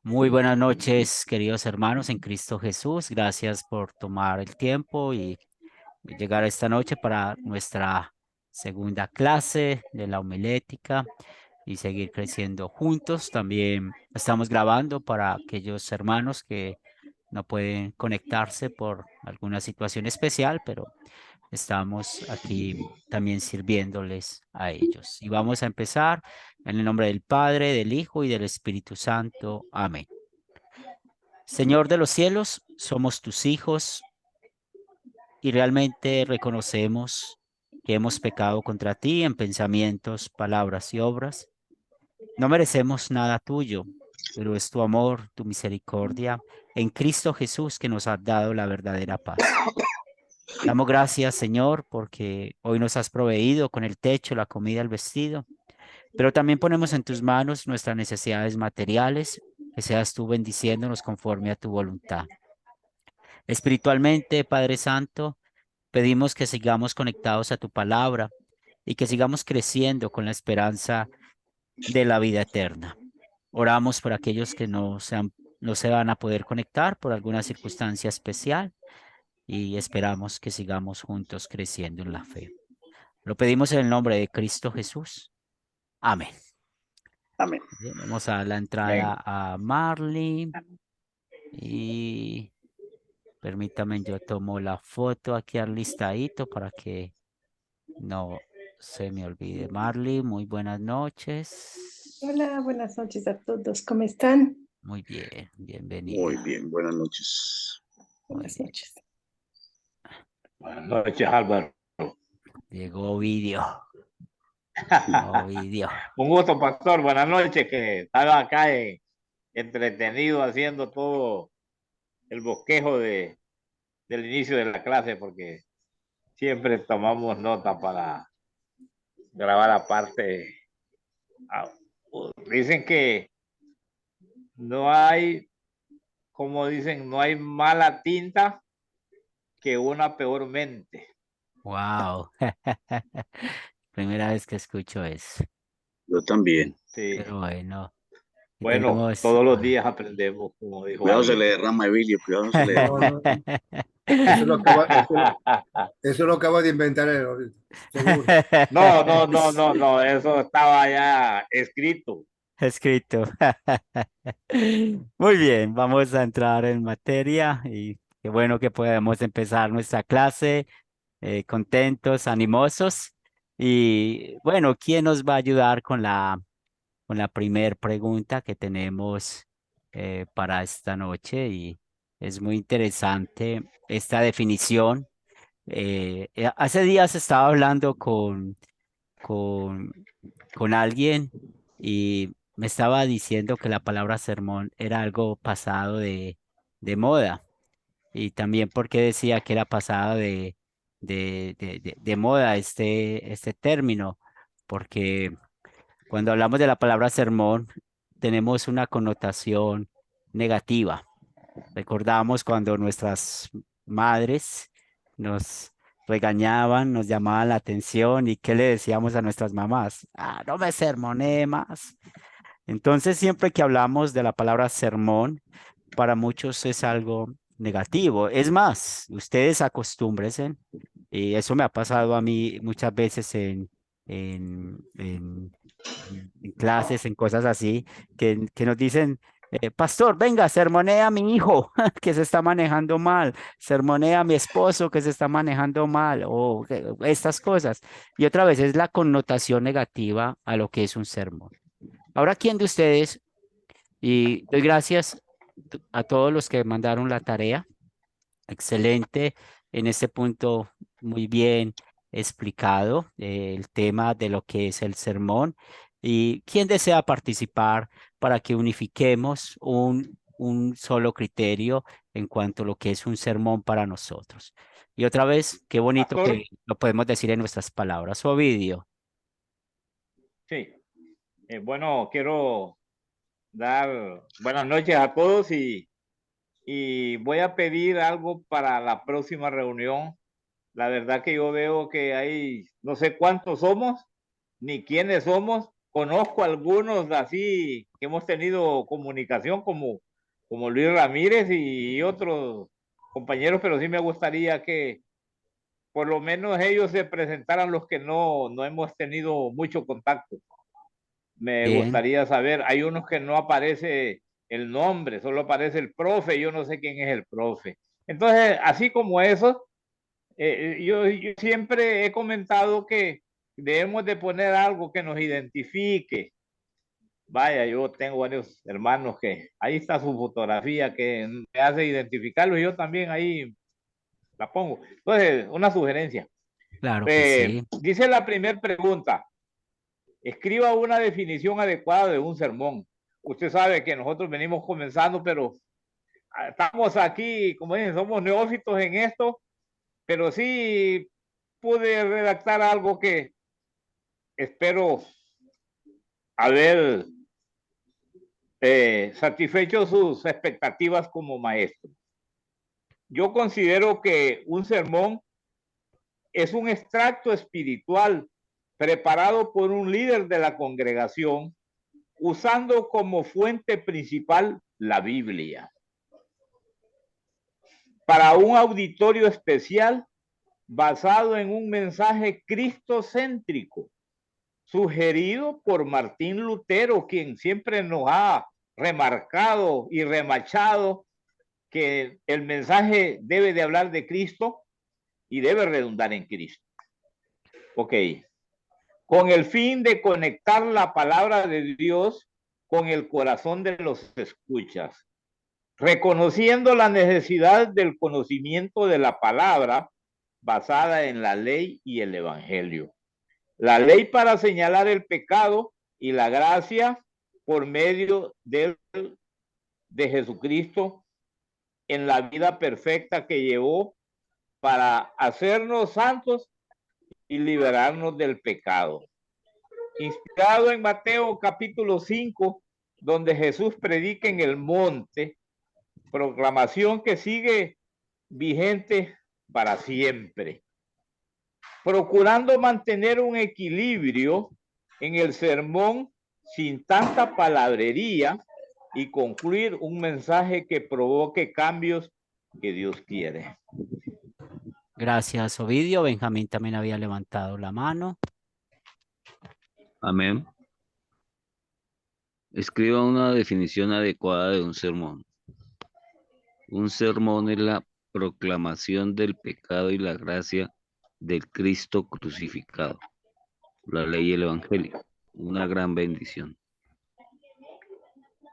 Muy buenas noches, queridos hermanos en Cristo Jesús. Gracias por tomar el tiempo y llegar esta noche para nuestra segunda clase de la homilética y seguir creciendo juntos. También estamos grabando para aquellos hermanos que no pueden conectarse por alguna situación especial, pero estamos aquí también sirviéndoles a ellos. Y vamos a empezar en el nombre del Padre, del Hijo y del Espíritu Santo. Amén. Señor de los cielos, somos tus hijos y realmente reconocemos que hemos pecado contra ti en pensamientos, palabras y obras. No merecemos nada tuyo, pero es tu amor, tu misericordia en Cristo Jesús que nos ha dado la verdadera paz. Damos gracias, Señor, porque hoy nos has proveído con el techo, la comida, el vestido, pero también ponemos en tus manos nuestras necesidades materiales, que seas tú bendiciéndonos conforme a tu voluntad. Espiritualmente, Padre Santo, pedimos que sigamos conectados a tu palabra y que sigamos creciendo con la esperanza de la vida eterna. Oramos por aquellos que no se van a poder conectar por alguna circunstancia especial y esperamos que sigamos juntos creciendo en la fe. Lo pedimos en el nombre de Cristo Jesús. Amén. Amén. Bien, vamos a dar la entrada Amén. a Marley y permítame, yo tomo la foto aquí al listadito para que no se me olvide. Marley, muy buenas noches. Hola, buenas noches a todos. ¿Cómo están? Muy bien, Muy bienvenida. bien, buenas noches. Muy Buenas bien. noches. Buenas noches, Álvaro. Llegó Ovidio. Ovidio. Un gusto, pastor. Buenas noches, que estaba acá entretenido haciendo todo el bosquejo del inicio de la clase, porque siempre tomamos nota para grabar aparte. Ah, Dicen que no hay, como dicen, no hay mala tinta que una peor mente. Wow. Primera vez que escucho eso. Yo también. Sí. Pero bueno, y Bueno, tenemos. todos los días aprendemos, como dijo Cuidado se le alguien. derrama Evilio, cuidado se le No, derrama. no, eso lo acaba de inventar él ahorita, seguro. No, no, no, no, no, eso estaba ya escrito. Escrito. Muy bien, vamos a entrar en materia y qué bueno que podemos empezar nuestra clase contentos, animosos. Y bueno, ¿quién nos va a ayudar con la primer pregunta que tenemos para esta noche? Y es muy interesante esta definición. Hace días estaba hablando con, con alguien y me estaba diciendo que la palabra sermón era algo pasado de moda y también porque decía que era pasado de moda este término, porque cuando hablamos de la palabra sermón tenemos una connotación negativa. Recordamos cuando nuestras madres nos regañaban, nos llamaban la atención y qué le decíamos a nuestras mamás. Ah, no me sermoné más. Entonces, siempre que hablamos de la palabra sermón, para muchos es algo negativo. Es más, ustedes acostúmbrense, y eso me ha pasado a mí muchas veces en, en, en clases, en cosas así, que nos dicen, pastor, venga, sermonea a mi hijo que se está manejando mal, sermonea a mi esposo que se está manejando mal, o estas cosas. Y otra vez es la connotación negativa a lo que es un sermón. Ahora, ¿quién de ustedes? Y doy gracias a todos los que mandaron la tarea. Excelente. En este punto, muy bien explicado el tema de lo que es el sermón. ¿Y quién desea participar para que unifiquemos un solo criterio en cuanto a lo que es un sermón para nosotros? Y otra vez, qué bonito Pastor, que lo podemos decir en nuestras palabras. Ovidio. sí. Bueno, quiero dar buenas noches a todos y voy a pedir algo para la próxima reunión. La verdad que yo veo que hay, no sé cuántos somos, ni quiénes somos, conozco algunos así que hemos tenido comunicación como Luis Ramírez y otros compañeros, pero sí me gustaría que por lo menos ellos se presentaran, los que no hemos tenido mucho contacto. Me Bien, gustaría saber, hay unos que no aparece el nombre, solo aparece el profe, yo no sé quién es el profe. Entonces, así como eso, yo siempre he comentado que debemos de poner algo que nos identifique. Vaya, yo tengo varios hermanos que ahí está su fotografía que me hace identificarlo y yo también ahí la pongo. Entonces, una sugerencia. claro que sí. Dice la primera pregunta, escriba una definición adecuada de un sermón. Usted sabe que nosotros venimos comenzando, pero estamos aquí, como dicen, somos neófitos en esto, pero sí pude redactar algo que espero haber satisfecho sus expectativas como maestro. Yo considero que un sermón es un extracto espiritual preparado por un líder de la congregación usando como fuente principal la Biblia. Para un auditorio especial basado en un mensaje cristocéntrico sugerido por Martín Lutero, quien siempre nos ha remarcado y remachado que el mensaje debe de hablar de Cristo y debe redundar en Cristo. Ok. Con el fin de conectar la palabra de Dios con el corazón de los escuchas, reconociendo la necesidad del conocimiento de la palabra basada en la ley y el evangelio. La ley para señalar el pecado y la gracia por medio de Jesucristo en la vida perfecta que llevó para hacernos santos y liberarnos del pecado. Inspirado en Mateo capítulo 5, donde Jesús predica en el monte, proclamación que sigue vigente para siempre. Procurando mantener un equilibrio en el sermón sin tanta palabrería y concluir un mensaje que provoque cambios que Dios quiere. Gracias, Ovidio. Benjamín también había levantado la mano. Amén. Escriba una definición adecuada de un sermón. Un sermón es la proclamación del pecado y la gracia del Cristo crucificado. La ley y el evangelio. Una gran bendición.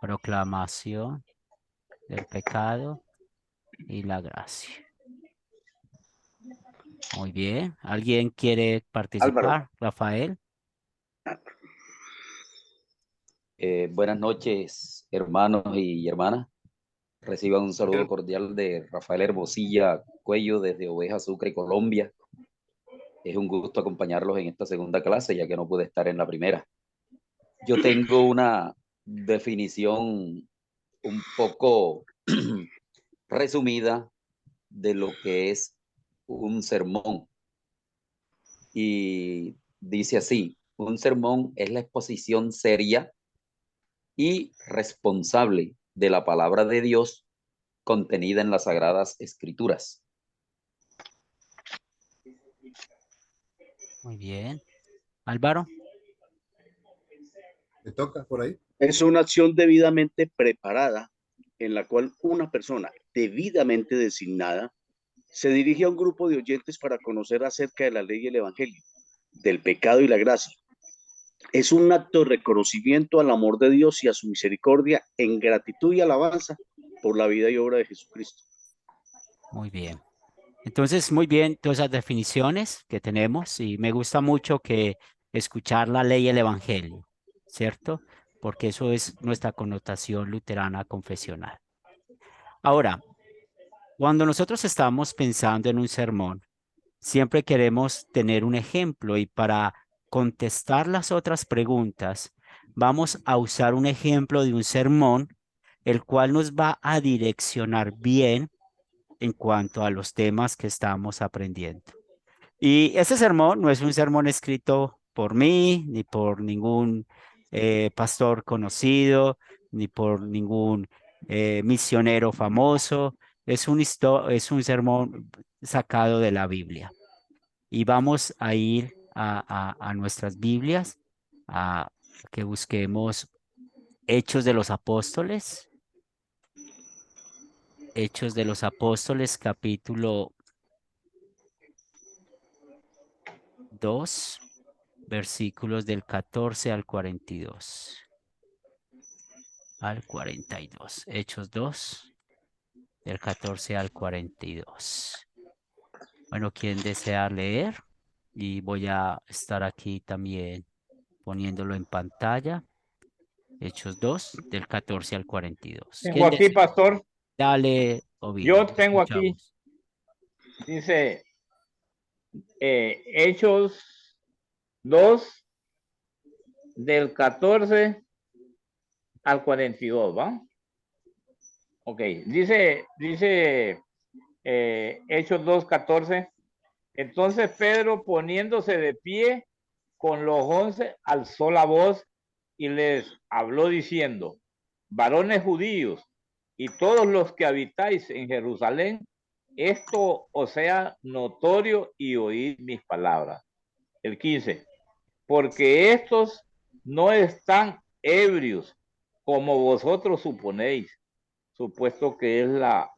Proclamación del pecado y la gracia. Muy bien. ¿Alguien quiere participar? Álvaro. Rafael. Buenas noches, hermanos y hermanas. Reciban un saludo cordial de Rafael Hermosilla Cuello desde Oveja Sucre, Colombia. Es un gusto acompañarlos en esta segunda clase, ya que no pude estar en la primera. Yo tengo una definición un poco resumida de lo que es un sermón. Y dice así: un sermón es la exposición seria y responsable de la palabra de Dios contenida en las Sagradas Escrituras. Muy bien. Álvaro. ¿Te toca por ahí? Es una acción debidamente preparada en la cual una persona debidamente designada se dirige a un grupo de oyentes para conocer acerca de la ley y el evangelio, del pecado y la gracia. Es un acto de reconocimiento al amor de Dios y a su misericordia en gratitud y alabanza por la vida y obra de Jesucristo. Muy bien. Entonces, muy bien, todas esas definiciones que tenemos y me gusta mucho que escuchar la ley y el evangelio, ¿cierto? Porque eso es nuestra connotación luterana confesional. Ahora, cuando nosotros estamos pensando en un sermón, siempre queremos tener un ejemplo y para contestar las otras preguntas, vamos a usar un ejemplo de un sermón, el cual nos va a direccionar bien en cuanto a los temas que estamos aprendiendo. Y este sermón no es un sermón escrito por mí, ni por ningún pastor conocido, ni por ningún misionero famoso. Es un sermón sacado de la Biblia. Y vamos a ir a nuestras Biblias, a que busquemos Hechos de los Apóstoles. Hechos de los Apóstoles, capítulo 2, versículos del 14 al 42. Al 42. Hechos 2, del 14 al 42. Bueno, ¿quién desea leer? Y voy a estar aquí también poniéndolo en pantalla. Hechos 2, del 14 al 42. Tengo ¿Quién aquí, desea? pastor. Dale, Ovidio, Yo te tengo aquí, escuchamos. dice Hechos 2, del 14 al 42, ¿va? Ok, dice Hechos 2, 14. Entonces Pedro, poniéndose de pie con los 11, alzó la voz y les habló diciendo: varones judíos y todos los que habitáis en Jerusalén, esto os sea notorio y oíd mis palabras. El 15. Porque estos no están ebrios como vosotros suponéis, supuesto que es la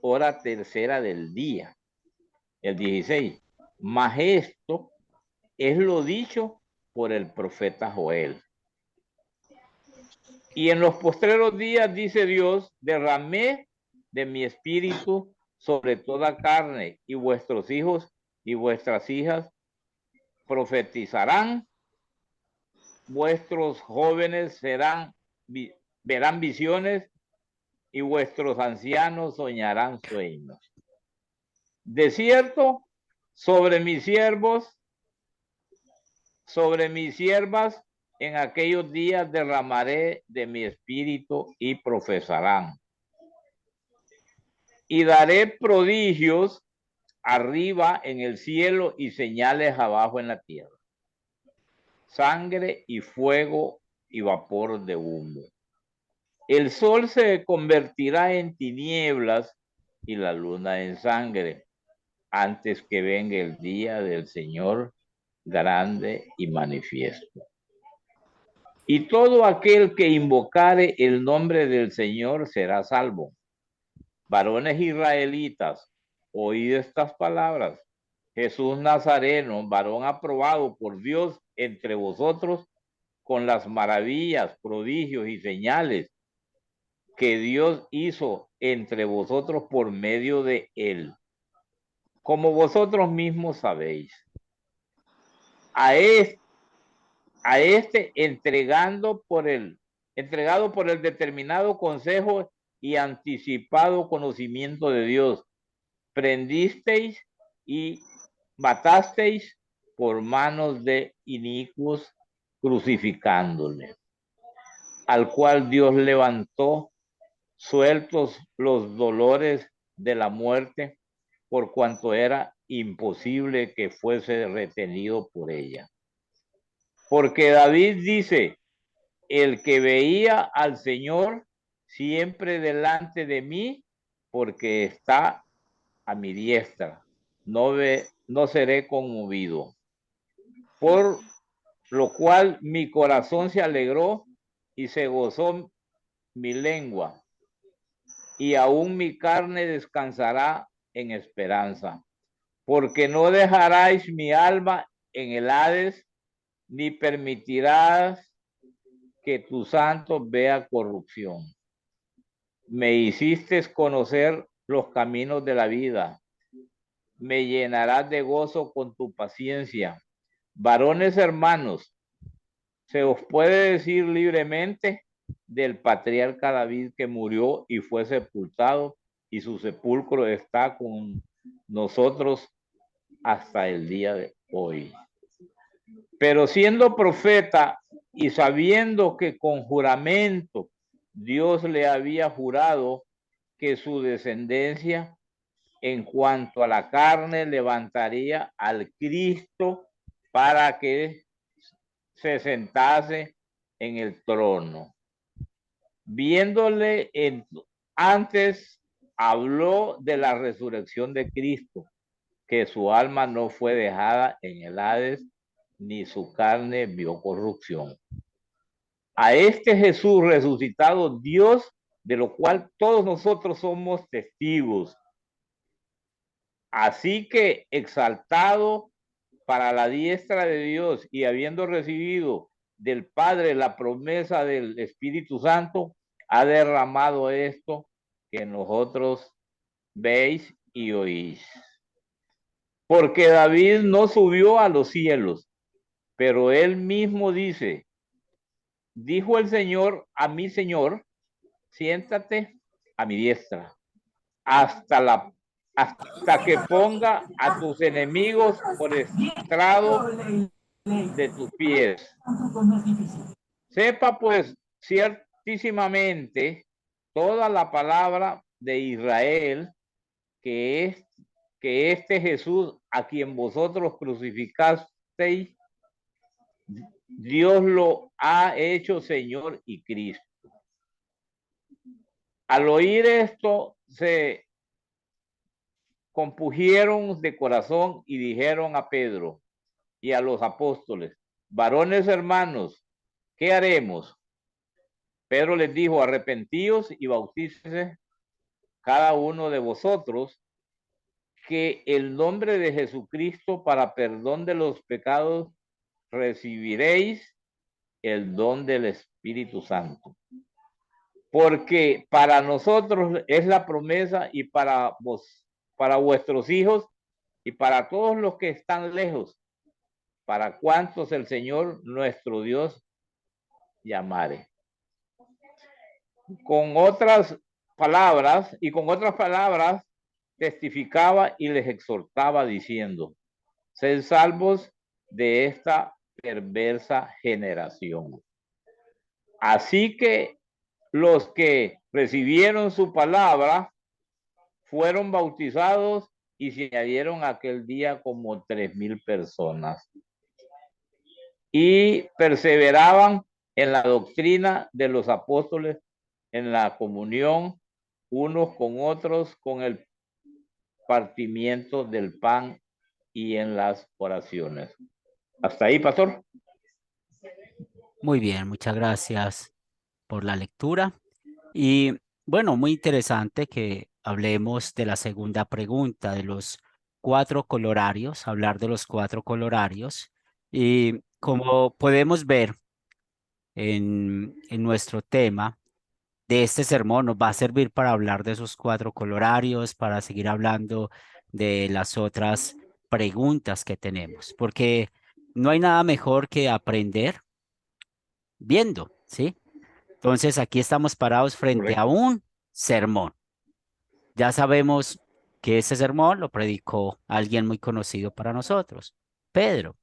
hora tercera del día. El 16. Mas esto es lo dicho por el profeta Joel. Y en los postreros días, dice Dios, derramé de mi espíritu sobre toda carne, y vuestros hijos y vuestras hijas profetizarán, vuestros jóvenes verán visiones, y vuestros ancianos soñarán sueños. De cierto, sobre mis siervos, sobre mis siervas, en aquellos días derramaré de mi espíritu y profesarán. Y daré prodigios arriba en el cielo y señales abajo en la tierra: sangre y fuego y vapor de humo. El sol se convertirá en tinieblas y la luna en sangre, antes que venga el día del Señor grande y manifiesto. Y todo aquel que invocare el nombre del Señor será salvo. Varones israelitas, oíd estas palabras: Jesús Nazareno, varón aprobado por Dios entre vosotros, con las maravillas, prodigios y señales que Dios hizo entre vosotros por medio de él, como vosotros mismos sabéis. A este entregado por el determinado consejo y anticipado conocimiento de Dios, prendisteis y matasteis por manos de inicuos, crucificándole, al cual Dios levantó, sueltos los dolores de la muerte, por cuanto era imposible que fuese retenido por ella. Porque David dice: el que veía al Señor siempre delante de mí, porque está a mi diestra, no seré conmovido. Por lo cual mi corazón se alegró y se gozó mi lengua, y aún mi carne descansará en esperanza, porque no dejaráis mi alma en el Hades, ni permitirás que tu santo vea corrupción. Me hiciste conocer los caminos de la vida, me llenarás de gozo con tu paciencia. Varones hermanos, se os puede decir libremente del patriarca David, que murió y fue sepultado, y su sepulcro está con nosotros hasta el día de hoy. Pero siendo profeta y sabiendo que con juramento Dios le había jurado que su descendencia en cuanto a la carne levantaría al Cristo para que se sentase en el trono. Viéndole antes habló de la resurrección de Cristo, que su alma no fue dejada en el Hades, ni su carne vio corrupción. A este Jesús resucitado, Dios, de lo cual todos nosotros somos testigos. Así que exaltado para la diestra de Dios y habiendo recibido del Padre la promesa del Espíritu Santo, ha derramado esto que nosotros veis y oís. Porque David no subió a los cielos, pero él mismo dice, dijo el Señor a mi Señor, siéntate a mi diestra, hasta que ponga a tus enemigos por estrado de tus pies. Sepa pues ciertísimamente toda la palabra de Israel que este Jesús a quien vosotros crucificasteis, Dios lo ha hecho Señor y Cristo. Al oír esto, se compungieron de corazón y dijeron a Pedro y a los apóstoles, varones hermanos, ¿qué haremos? Pedro les dijo, arrepentíos y bautícese cada uno de vosotros, que el nombre de Jesucristo para perdón de los pecados recibiréis el don del Espíritu Santo. Porque para nosotros es la promesa y para vuestros hijos y para todos los que están lejos, para cuantos el Señor nuestro Dios llamare. Con otras palabras testificaba y les exhortaba diciendo, sed salvos de esta perversa generación. Así que los que recibieron su palabra fueron bautizados y se añadieron aquel día como 3,000 personas. Y perseveraban en la doctrina de los apóstoles, en la comunión unos con otros, con el partimiento del pan y en las oraciones. Hasta ahí, pastor. Muy bien, muchas gracias por la lectura. Y bueno, muy interesante que hablemos de la segunda pregunta, de los 4 colorarios, hablar de los 4 colorarios. Y como podemos ver en nuestro tema de este sermón, nos va a servir para hablar de esos 4 colorarios, para seguir hablando de las otras preguntas que tenemos, porque no hay nada mejor que aprender viendo, ¿sí? Entonces aquí estamos parados frente a un sermón. Ya sabemos que ese sermón lo predicó alguien muy conocido para nosotros, Pedro.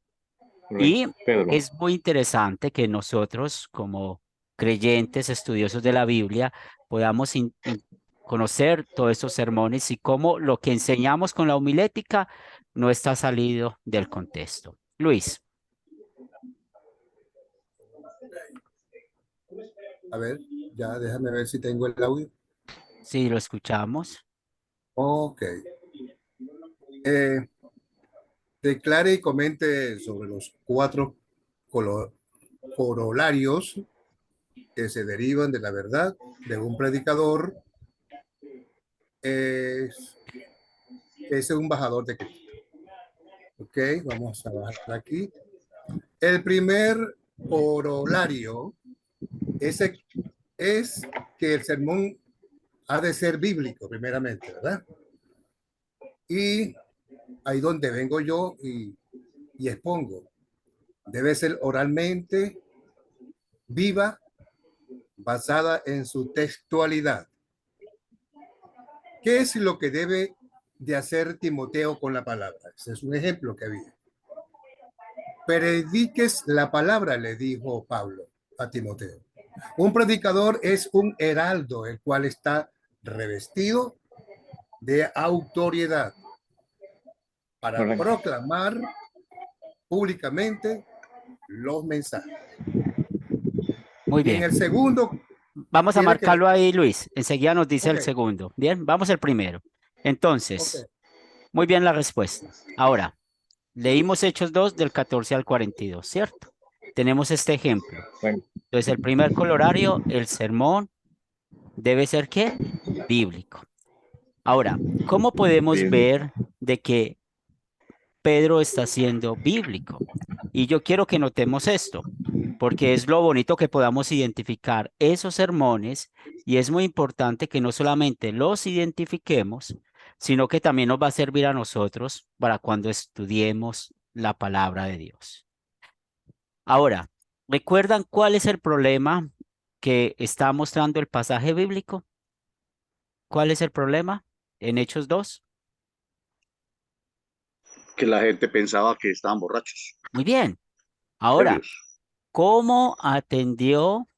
Y Pedro. es muy interesante que nosotros, como creyentes, estudiosos de la Biblia, podamos conocer todos estos sermones y cómo lo que enseñamos con la homilética no está salido del contexto. Luis. A ver, ya déjame ver si tengo el audio. Sí, lo escuchamos. Ok. Declare y comente sobre los 4 corolarios que se derivan de la verdad de un predicador que es un embajador de Cristo. Ok, vamos a bajar aquí. El primer corolario es que el sermón ha de ser bíblico, primeramente, ¿verdad? Y ahí donde vengo yo y expongo. Debe ser oralmente viva, basada en su textualidad. ¿Qué es lo que debe de hacer Timoteo con la palabra? Ese es un ejemplo que había. Prediques la palabra, le dijo Pablo a Timoteo. Un predicador es un heraldo, el cual está revestido de autoridad para proclamar públicamente los mensajes. Muy Y en bien. el segundo, Vamos a tiene que... marcarlo ahí, Luis. Enseguida nos dice el Ok. segundo. Bien, vamos al primero. Entonces, Ok. muy bien la respuesta. Ahora, leímos Hechos 2 del 14 al 42, ¿cierto? Tenemos este ejemplo. Bueno, Entonces, el primer colorario, el sermón, debe ser ¿qué? Bíblico. Ahora, ¿cómo podemos sí, ver de que Pedro está siendo bíblico? Y yo quiero que notemos esto, porque es lo bonito que podamos identificar esos sermones y es muy importante que no solamente los identifiquemos, sino que también nos va a servir a nosotros para cuando estudiemos la palabra de Dios. Ahora, ¿recuerdan cuál es el problema que está mostrando el pasaje bíblico? ¿Cuál es el problema en Hechos 2? Que la gente pensaba que estaban borrachos, Muy bien. Ahora, ebrios. ¿cómo atendió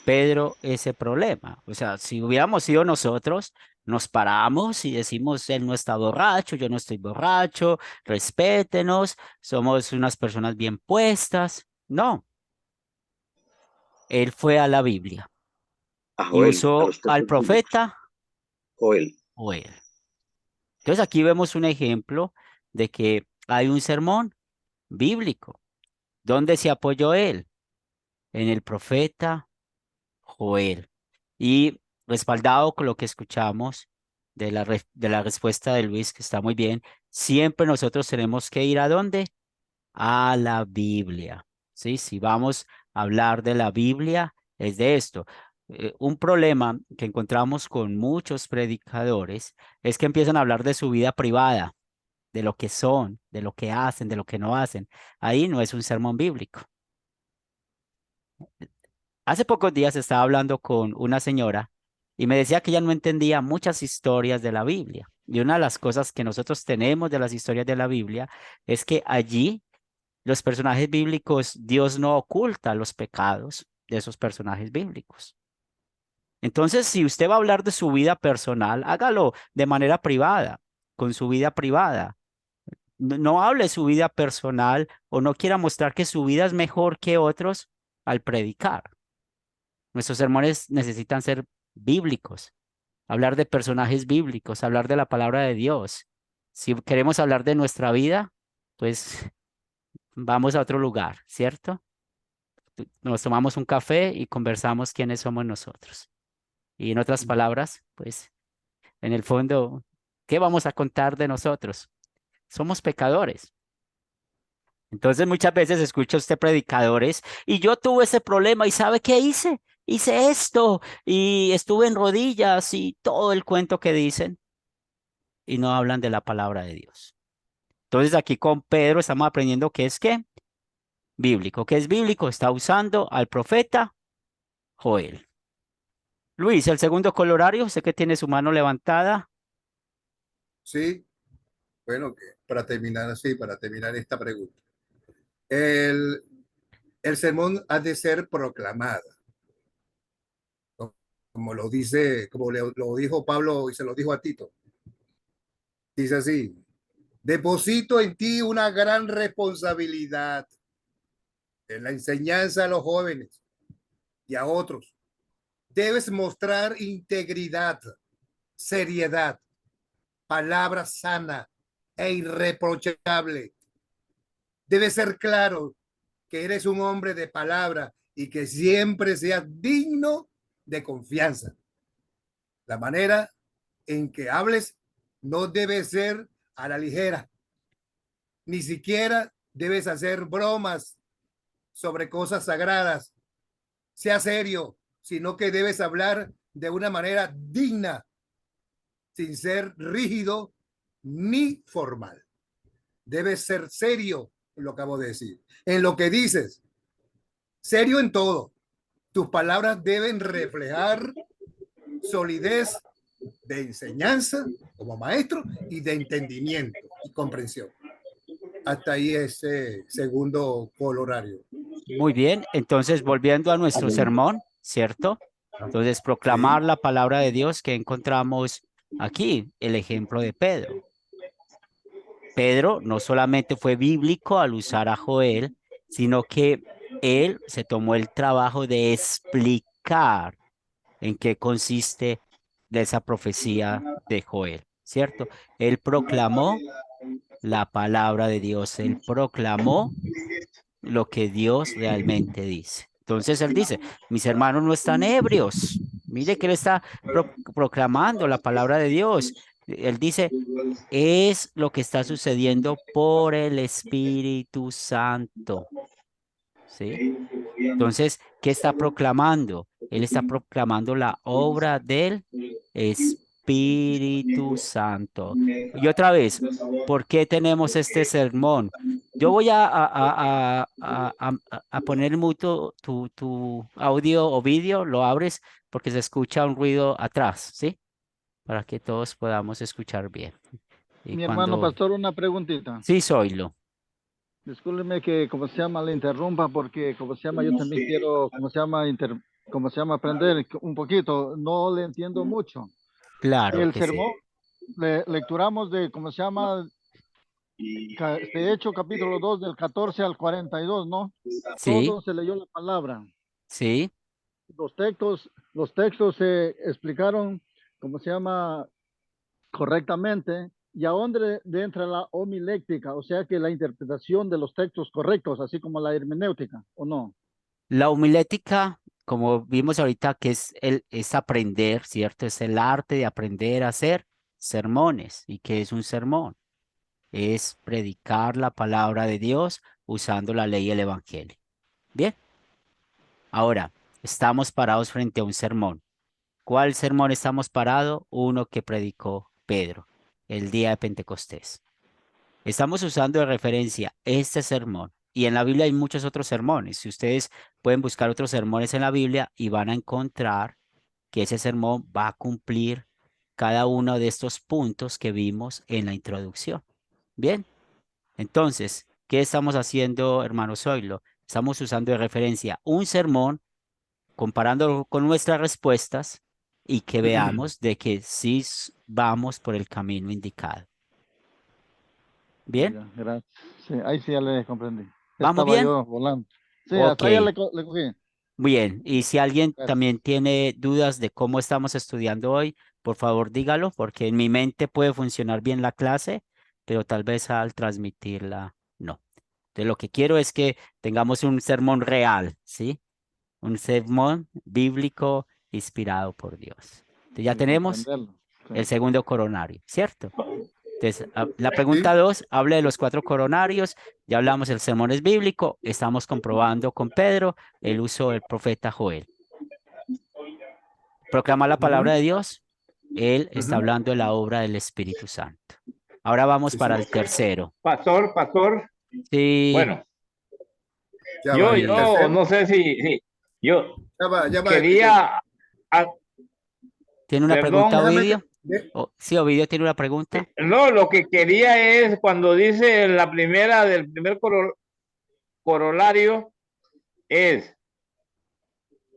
Pedro ese problema? O sea, si hubiéramos sido nosotros, nos paramos y decimos, él no está borracho, yo no estoy borracho, respétenos, somos unas personas bien puestas. No, él fue a la Biblia A y Joel, a usó los al textos bíblicos. profeta Joel. Joel. Entonces aquí vemos un ejemplo de que hay un sermón bíblico. ¿Dónde se apoyó él? En el profeta Joel. Y respaldado con lo que escuchamos de la respuesta de Luis, que está muy bien, siempre nosotros tenemos que ir ¿a dónde? A la Biblia. ¿Sí? Si vamos a hablar de la Biblia, es de esto. Un problema que encontramos con muchos predicadores es que empiezan a hablar de su vida privada, de lo que son, de lo que hacen, de lo que no hacen. Ahí no es un sermón bíblico. Hace pocos días estaba hablando con una señora y me decía que ella no entendía muchas historias de la Biblia. Y una de las cosas que nosotros tenemos de las historias de la Biblia es que allí los personajes bíblicos, Dios no oculta los pecados de esos personajes bíblicos. Entonces, si usted va a hablar de su vida personal, hágalo de manera privada, con su vida privada. No hable de su vida personal o no quiera mostrar que su vida es mejor que otros al predicar. Nuestros sermones necesitan ser bíblicos, hablar de personajes bíblicos, hablar de la palabra de Dios. Si queremos hablar de nuestra vida, pues vamos a otro lugar, ¿cierto? Nos tomamos un café y conversamos quiénes somos nosotros. Y en otras palabras, pues en el fondo, ¿qué vamos a contar de nosotros? Somos pecadores. Entonces muchas veces escucha usted predicadores y yo tuve ese problema y ¿sabe qué hice? Hice esto y estuve en rodillas y todo el cuento que dicen y no hablan de la palabra de Dios. Entonces aquí con Pedro estamos aprendiendo qué es qué, bíblico. ¿Qué es bíblico? Está usando al profeta Joel. Luis, el segundo colorario, sé que tiene su mano levantada. Sí, bueno, para terminar así, para terminar esta pregunta. El, el sermón ha de ser proclamado, como lo dice, lo dijo Pablo y se lo dijo a Tito. Dice así: deposito en ti una gran responsabilidad en la enseñanza a los jóvenes y a otros. Debes mostrar integridad, seriedad, palabra sana e irreprochable. Debe ser claro que eres un hombre de palabra y que siempre seas digno de confianza. La manera en que hables no debe ser a la ligera. Ni siquiera debes hacer bromas sobre cosas sagradas. Sea serio, sino que debes hablar de una manera digna, sin ser rígido ni formal. Debes ser serio, lo acabo de decir, en lo que dices, serio en todo. Tus palabras deben reflejar solidez de enseñanza como maestro y de entendimiento y comprensión. Hasta ahí ese segundo colorario. Muy bien, entonces volviendo a nuestro sermón, ¿cierto? Entonces proclamar la palabra de Dios que encontramos aquí, el ejemplo de Pedro. Pedro no solamente fue bíblico al usar a Joel, sino que él se tomó el trabajo de explicar en qué consiste de esa profecía de Joel, ¿cierto? Él proclamó la palabra de Dios, él proclamó lo que Dios realmente dice. Entonces él dice, mis hermanos no están ebrios. Mire que él está proclamando la palabra de Dios. Él dice, es lo que está sucediendo por el Espíritu Santo. ¿Sí? Entonces, ¿qué está proclamando? Él está proclamando la obra del Espíritu Santo. Y otra vez, ¿por qué tenemos este sermón? Yo voy a poner en muto tu audio o vídeo, lo abres porque se escucha un ruido atrás, ¿sí? Para que todos podamos escuchar bien. Y Mi hermano cuando... pastor, una preguntita. Sí, Zoilo. Discúlpeme que, como se llama, le interrumpa porque, como se llama, yo también quiero, como se llama, aprender un poquito. No le entiendo mucho. Claro El que sí. sermón, lecturamos de, como se llama, de Hecho capítulo 2 del 14 al 42, ¿no? Sí, Todo se leyó la palabra. sí. Los textos se explicaron, como se llama, correctamente, y a dónde entra la homiléctica, o sea que la interpretación de los textos correctos, así como la hermenéutica, ¿o no? La homilética, como vimos ahorita, que es aprender, ¿cierto? Es el arte de aprender a hacer sermones. ¿Y qué es un sermón? Es predicar la palabra de Dios usando la ley y el evangelio. Bien, ahora estamos parados frente a un sermón. ¿Cuál sermón estamos parados? Uno que predicó Pedro el día de Pentecostés. Estamos usando de referencia este sermón. Y en la Biblia hay muchos otros sermones. Si ustedes pueden buscar otros sermones en la Biblia y van a encontrar que ese sermón va a cumplir cada uno de estos puntos que vimos en la introducción. Bien, entonces, ¿qué estamos haciendo, hermano Zoilo? Estamos usando de referencia un sermón, comparándolo con nuestras respuestas y que veamos de que sí vamos por el camino indicado. Bien, Ya, gracias. Sí, ahí sí ya le comprendí. ¿vamos Estaba bien? yo volando. Sí, Ok. hasta allá le cogí. Bien, y si alguien Gracias. también tiene dudas de cómo estamos estudiando hoy, por favor dígalo, porque en mi mente puede funcionar bien la clase, pero tal vez al transmitirla no. Entonces lo que quiero es que tengamos un sermón real, ¿sí? Un sermón bíblico inspirado por Dios. Entonces ya Y tenemos comprenderlo. Sí. el segundo coronario, ¿cierto? Entonces, la Sí, pregunta 2 habla de los 4 coronarios. Ya hablamos del sermón es bíblico. Estamos comprobando con Pedro el uso del profeta Joel. Proclamar la palabra de Dios. Él está ujú, hablando de la obra del Espíritu Santo. Ahora vamos sí, para sí. el tercero. Pastor, Sí, bueno, Ya va. El sí. yo tercero, no sé si, yo ya va. quería, ah, ¿Tiene una pregunta, perdón, Déjame, Ovidio? Sí, Ovidio tiene una pregunta. no, lo que quería es cuando dice la primera del primer corolario es,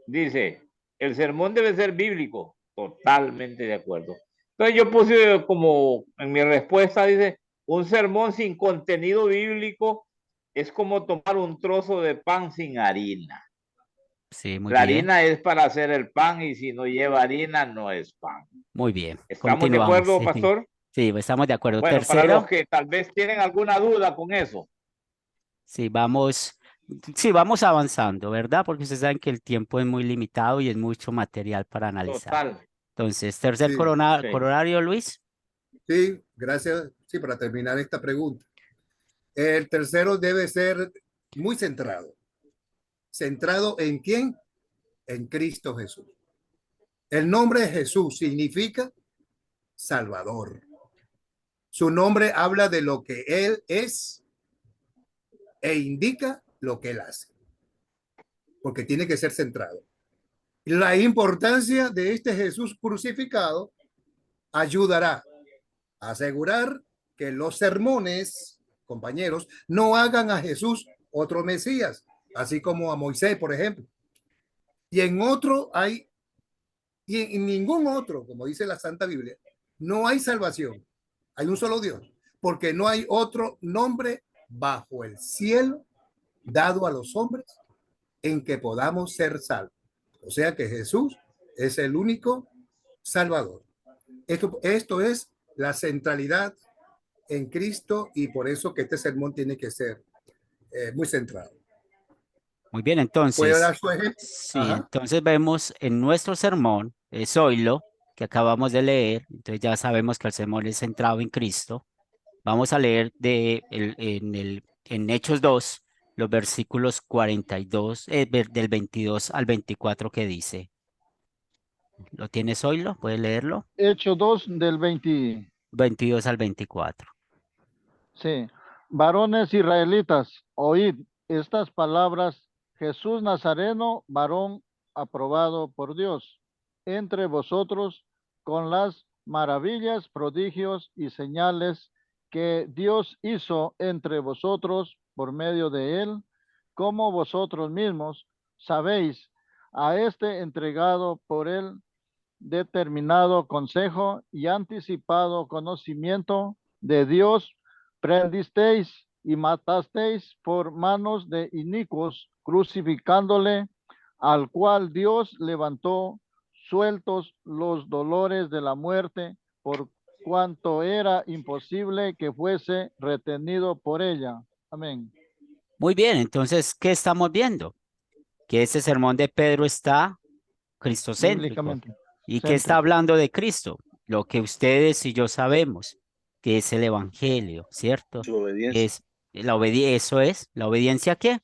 dice, el sermón debe ser bíblico, totalmente de acuerdo. Entonces yo puse como en mi respuesta, dice, un sermón sin contenido bíblico es como tomar un trozo de pan sin harina. Sí, muy La bien. harina es para hacer el pan y si no lleva harina no es pan. Muy bien. ¿Estamos de Continuamos. acuerdo, Sí, pastor? sí, estamos de acuerdo. Bueno, para los Tercero. que tal vez tienen alguna duda con eso, Sí, vamos avanzando, ¿verdad? Porque ustedes saben que el tiempo es muy limitado y es mucho material para analizar. total. Entonces, tercer sí, Sí. coronario, Luis. sí, gracias. Sí, para terminar esta pregunta. El tercero debe ser muy centrado. ¿Centrado en quién? En Cristo Jesús. El nombre de Jesús significa Salvador. Su nombre habla de lo que Él es e indica lo que Él hace, porque tiene que ser centrado. La importancia de este Jesús crucificado ayudará a asegurar que los sermones, compañeros, no hagan a Jesús otro Mesías, así como a Moisés, por ejemplo. Y en otro hay, y en ningún otro, como dice la Santa Biblia, no hay salvación. Hay un solo Dios, porque no hay otro nombre bajo el cielo dado a los hombres en que podamos ser salvos. O sea que Jesús es el único Salvador. Esto es la centralidad en Cristo y por eso que este sermón tiene que ser muy centrado. Muy bien, ¿Puedo entonces, dar su ejemplo? sí, Ajá. entonces vemos en nuestro sermón, es oílo, que acabamos de leer, entonces ya sabemos que el sermón es centrado en Cristo. Vamos a leer en Hechos 2, los versículos 42, del 22 al 24 que dice. ¿Lo tienes, oílo? ¿Puedes leerlo? Hecho 2 del 20. 22 al 24. Sí. Varones israelitas, oíd estas palabras. Jesús Nazareno, varón aprobado por Dios, entre vosotros con las maravillas, prodigios y señales que Dios hizo entre vosotros por medio de él, como vosotros mismos sabéis, a este entregado por él determinado consejo y anticipado conocimiento de Dios, prendisteis y matasteis por manos de inicuos, crucificándole, al cual Dios levantó, sueltos los dolores de la muerte, por cuanto era imposible que fuese retenido por ella. Amén. Muy bien, entonces, ¿qué estamos viendo? Que este sermón de Pedro está cristocéntrico. Bíblicamente. ¿Y qué está Céntrico. hablando de Cristo? Lo que ustedes y yo sabemos, que es el evangelio, ¿cierto? Su obediencia. Es eso es la obediencia ¿qué?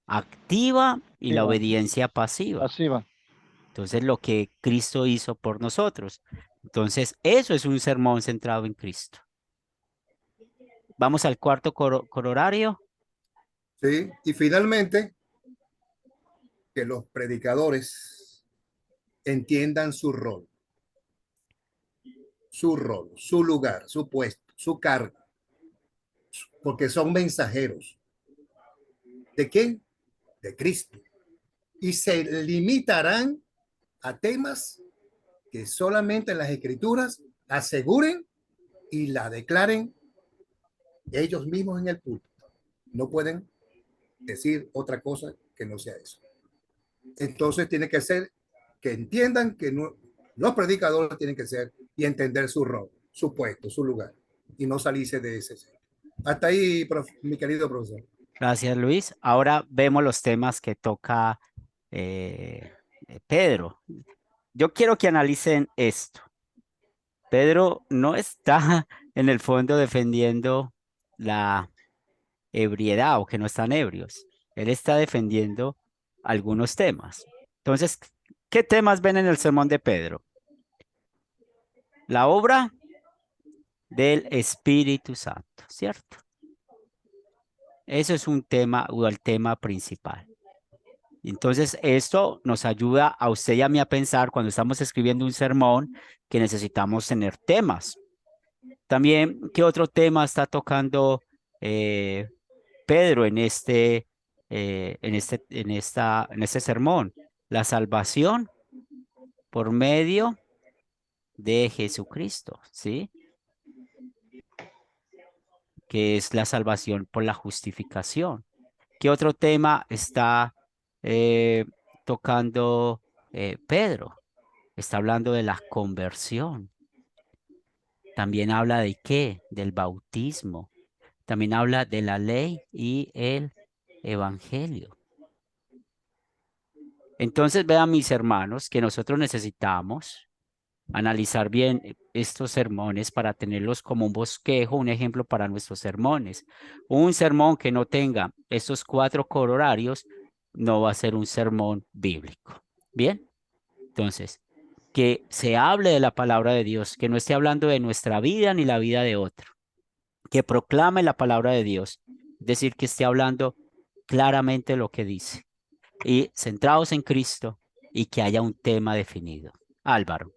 Activa y la Activa, obediencia pasiva. pasiva. Entonces, lo que Cristo hizo por nosotros. Entonces, eso es un sermón centrado en Cristo. Vamos al cuarto corolario. Sí. Y finalmente, que los predicadores entiendan su rol, su lugar, su puesto, su cargo, porque son mensajeros. ¿De quién? De Cristo. Y se limitarán a temas que solamente las escrituras aseguren y la declaren ellos mismos en el púlpito. No pueden decir otra cosa que no sea eso. Entonces tiene que ser que entiendan que los predicadores tienen que ser y entender su rol, su puesto, su lugar y no salirse de ese. Hasta ahí, mi querido profesor. Gracias, Luis. Ahora vemos los temas que toca Pedro. Yo quiero que analicen esto. Pedro no está en el fondo defendiendo la ebriedad o que no están ebrios. Él está defendiendo algunos temas. Entonces, ¿qué temas ven en el sermón de Pedro? La obra del Espíritu Santo, ¿cierto? Eso es un tema o el tema principal. Entonces, esto nos ayuda a usted y a mí a pensar cuando estamos escribiendo un sermón que necesitamos tener temas. También, ¿qué otro tema está tocando Pedro en este sermón? La salvación por medio de Jesucristo, ¿sí? Que es la salvación por la justificación. ¿Qué otro tema está tocando Pedro? Está hablando de la conversión. También habla de qué? Del bautismo. También habla de la ley y el evangelio. Entonces, vean mis hermanos que nosotros necesitamos analizar bien estos sermones para tenerlos como un bosquejo, un ejemplo para nuestros sermones. Un sermón que no tenga estos 4 corolarios no va a ser un sermón bíblico. Bien, entonces, que se hable de la palabra de Dios, que no esté hablando de nuestra vida ni la vida de otro, que proclame la palabra de Dios, es decir, que esté hablando claramente lo que dice y centrados en Cristo y que haya un tema definido. Álvaro.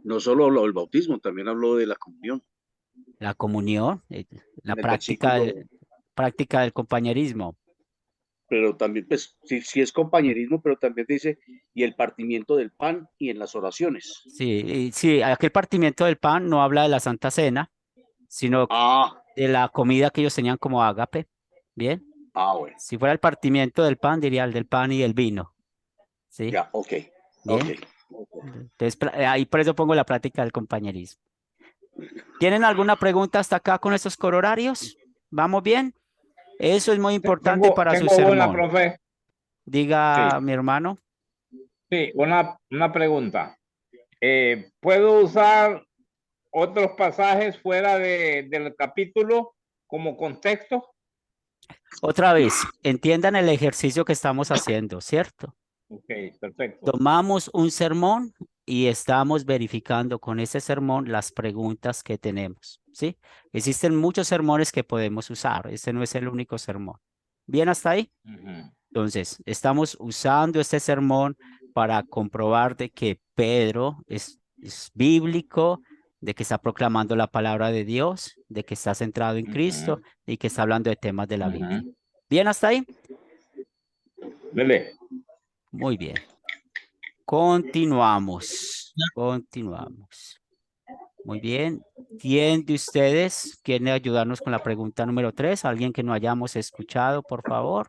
No solo habló del bautismo, también habló de la comunión. La comunión, la En el versículo, práctica del compañerismo. pero también, pues, sí es compañerismo, pero también dice, y el partimiento del pan y en las oraciones. Sí, sí, aquel partimiento del pan no habla de la Santa Cena, sino Ah, de la comida que ellos tenían como ágape. Bien, Ah, bueno, Si fuera el partimiento del pan, diría el del pan y del vino. ¿Sí? ya, ok, Bien. ok. Entonces, ahí por eso pongo la práctica del compañerismo. ¿Tienen alguna pregunta hasta acá con estos corolarios? ¿Vamos bien? Eso es muy importante para su Tengo una, sermón. profe. Diga, Sí. mi hermano. Sí, una pregunta. ¿Puedo usar otros pasajes fuera del capítulo como contexto? Otra vez, entiendan el ejercicio que estamos haciendo, ¿cierto? Ok, perfecto. Tomamos un sermón y estamos verificando con ese sermón las preguntas que tenemos, ¿sí? Existen muchos sermones que podemos usar. Este no es el único sermón. ¿Bien hasta ahí? Ujú. Entonces, estamos usando este sermón para comprobar de que Pedro es bíblico, de que está proclamando la palabra de Dios, de que está centrado en Cristo y que está hablando de temas de la Biblia. Ujú. ¿Bien hasta ahí? Dele. Muy bien. Continuamos. Continuamos. Muy bien. ¿Quién de ustedes quiere ayudarnos con la pregunta número 3? ¿Alguien que no hayamos escuchado, por favor?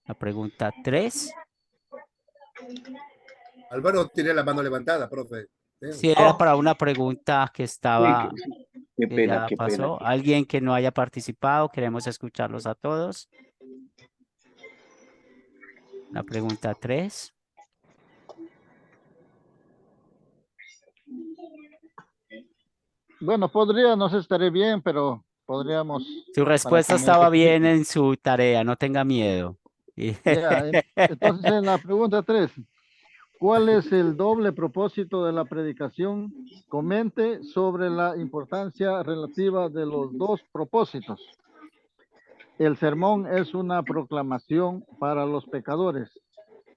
La pregunta 3. Álvaro tiene la mano levantada, profe. Si era para una pregunta que Uy, estaba, qué que pena, ya qué pena. pasó. ¿Alguien que no haya participado? Queremos escucharlos a todos. La pregunta 3. Bueno, podría, no sé, estaré bien, pero podríamos, Su para que respuesta me estaba rectifique. bien en su tarea, no tenga miedo. Ya, entonces en la pregunta 3, ¿cuál es el doble propósito de la predicación? Comente sobre la importancia relativa de los dos propósitos. El sermón es una proclamación para los pecadores,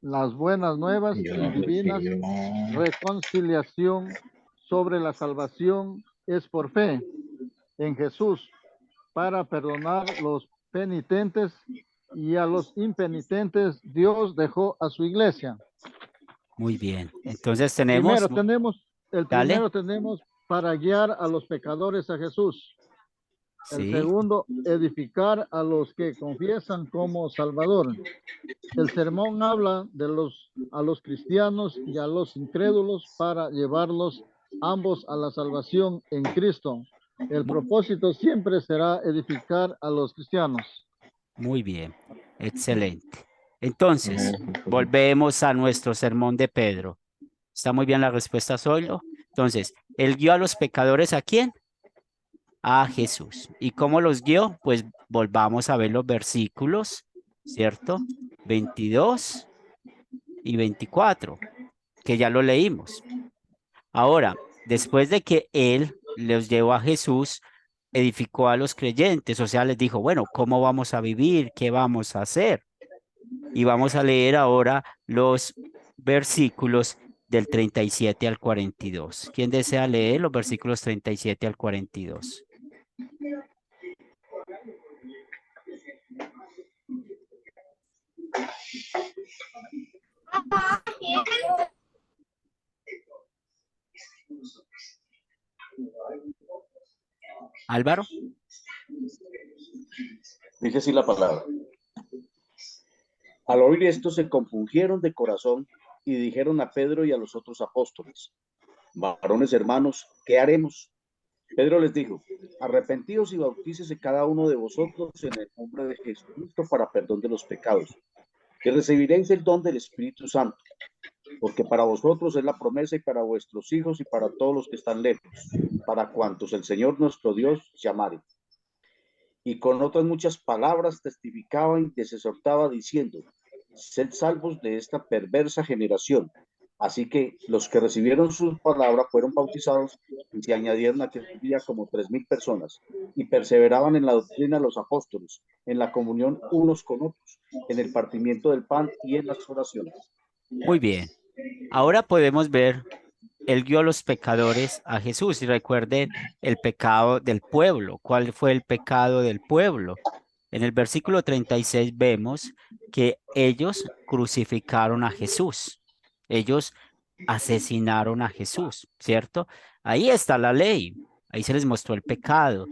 las buenas nuevas Yo y no sé si divinas yo... reconciliación sobre la salvación es por fe en Jesús para perdonar los penitentes y a los impenitentes Dios dejó a su iglesia. Muy bien. Entonces Primero tenemos, tenemos, el dale. primero tenemos para guiar a los pecadores a Jesús. El Sí, segundo, edificar a los que confiesan como Salvador. El sermón habla a los cristianos y a los incrédulos para llevarlos ambos a la salvación en Cristo. El propósito siempre será edificar a los cristianos. muy bien. Excelente. Entonces, volvemos a nuestro sermón de Pedro. Está muy bien la respuesta, Zoilo. Entonces, él guió a los pecadores ¿a quién? A Jesús. ¿Y cómo los guió? Pues volvamos a ver los versículos, ¿cierto? 22 y 24, que ya lo leímos. Ahora, después de que él los llevó a Jesús, edificó a los creyentes, o sea, les dijo, bueno, ¿cómo vamos a vivir? ¿Qué vamos a hacer? Y vamos a leer ahora los versículos del 37 al 42. ¿Quién desea leer los versículos 37 al 42? Álvaro. Dice así la palabra. Al oír esto se compungieron de corazón y dijeron a Pedro y a los otros apóstoles, varones hermanos, ¿qué haremos? Pedro les dijo, arrepentidos y bautícese cada uno de vosotros en el nombre de Jesucristo para perdón de los pecados, y recibiréis el don del Espíritu Santo, porque para vosotros es la promesa y para vuestros hijos y para todos los que están lejos, para cuantos el Señor nuestro Dios llamare. Y con otras muchas palabras testificaba y les exhortaba diciendo, sed salvos de esta perversa generación. Así que los que recibieron su palabra fueron bautizados y se añadieron aquel día como 3,000 personas y perseveraban en la doctrina de los apóstoles, en la comunión unos con otros, en el partimiento del pan y en las oraciones. Muy bien. Ahora podemos ver, él guió a los pecadores a Jesús y recuerden el pecado del pueblo. ¿Cuál fue el pecado del pueblo? En el versículo 36 vemos que ellos crucificaron a Jesús. Ellos asesinaron a Jesús, ¿cierto? Ahí está la ley. Ahí se les mostró el pecado.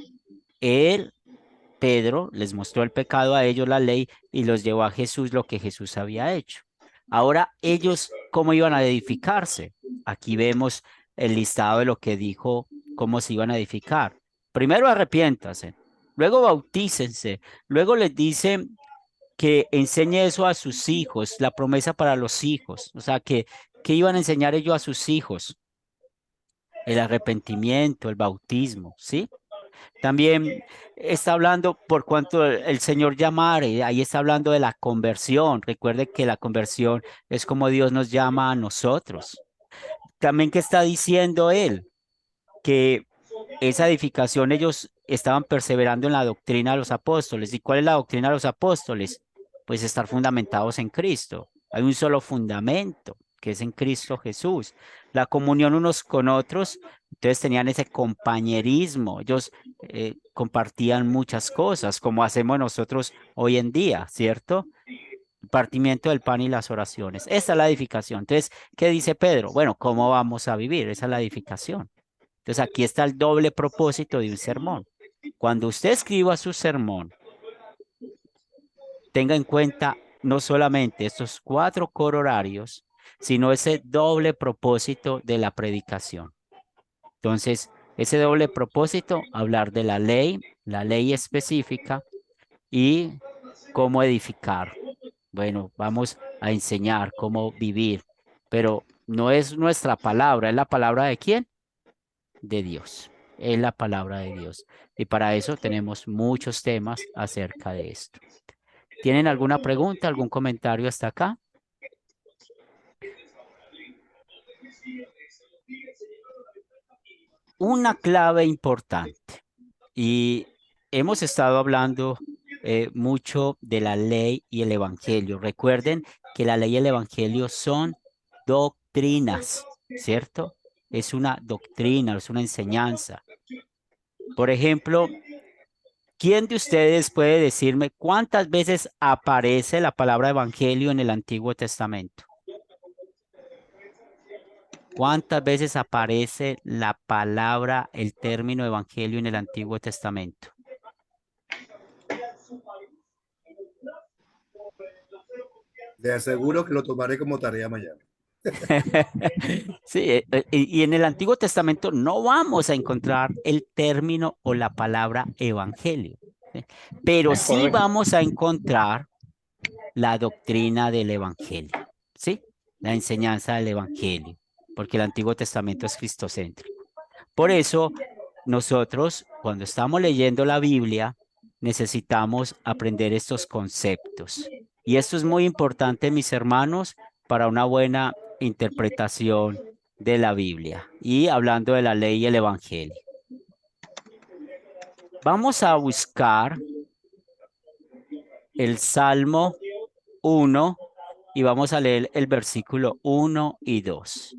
Él Pedro les mostró el pecado a ellos, la ley, y los llevó a Jesús lo que Jesús había hecho. Ahora ellos, ¿cómo iban a edificarse? Aquí vemos el listado de lo que dijo, cómo se iban a edificar. Primero arrepiéntase, luego bautícense, luego les dice que enseñe eso a sus hijos, la promesa para los hijos. O sea, que iban a enseñar ellos a sus hijos, el arrepentimiento, el bautismo, ¿sí? También está hablando por cuanto el Señor llamare, ahí está hablando de la conversión. Recuerde que la conversión es como Dios nos llama a nosotros. También que está diciendo él que esa edificación ellos estaban perseverando en la doctrina de los apóstoles. ¿Y cuál es la doctrina de los apóstoles? Pues estar fundamentados en Cristo. Hay un solo fundamento, que es en Cristo Jesús. La comunión unos con otros, entonces tenían ese compañerismo. Ellos compartían muchas cosas, como hacemos nosotros hoy en día, ¿cierto? El partimiento del pan y las oraciones. Esa es la edificación. Entonces, ¿qué dice Pedro? Bueno, ¿cómo vamos a vivir? Esa es la edificación. Entonces, aquí está el doble propósito de un sermón. Cuando usted escriba su sermón, tenga en cuenta no solamente estos 4 corolarios, sino ese doble propósito de la predicación. Entonces, ese doble propósito, hablar de la ley específica y cómo edificar. Bueno, vamos a enseñar cómo vivir, pero no es nuestra palabra, es la palabra de ¿quién? De Dios. Es la palabra de Dios. Y para eso tenemos muchos temas acerca de esto. ¿Tienen alguna pregunta, algún comentario hasta acá? Una clave importante. Y hemos estado hablando mucho de la ley y el evangelio. Recuerden que la ley y el evangelio son doctrinas, ¿cierto? Es una doctrina, es una enseñanza. Por ejemplo, ¿quién de ustedes puede decirme cuántas veces aparece la palabra evangelio en el Antiguo Testamento? ¿Cuántas veces aparece la palabra, el término evangelio en el Antiguo Testamento? Le aseguro que lo tomaré como tarea mañana. Sí, y en el Antiguo Testamento no vamos a encontrar el término o la palabra evangelio, ¿sí? Pero Es sí correcto. vamos a encontrar la doctrina del evangelio, ¿sí? La enseñanza del evangelio, porque el Antiguo Testamento es cristocéntrico. Por eso, nosotros, cuando estamos leyendo la Biblia, necesitamos aprender estos conceptos. Y esto es muy importante, mis hermanos, para una buena interpretación de la Biblia. Y hablando de la ley y el evangelio. Vamos a buscar el Salmo 1 y vamos a leer el versículo 1 y 2.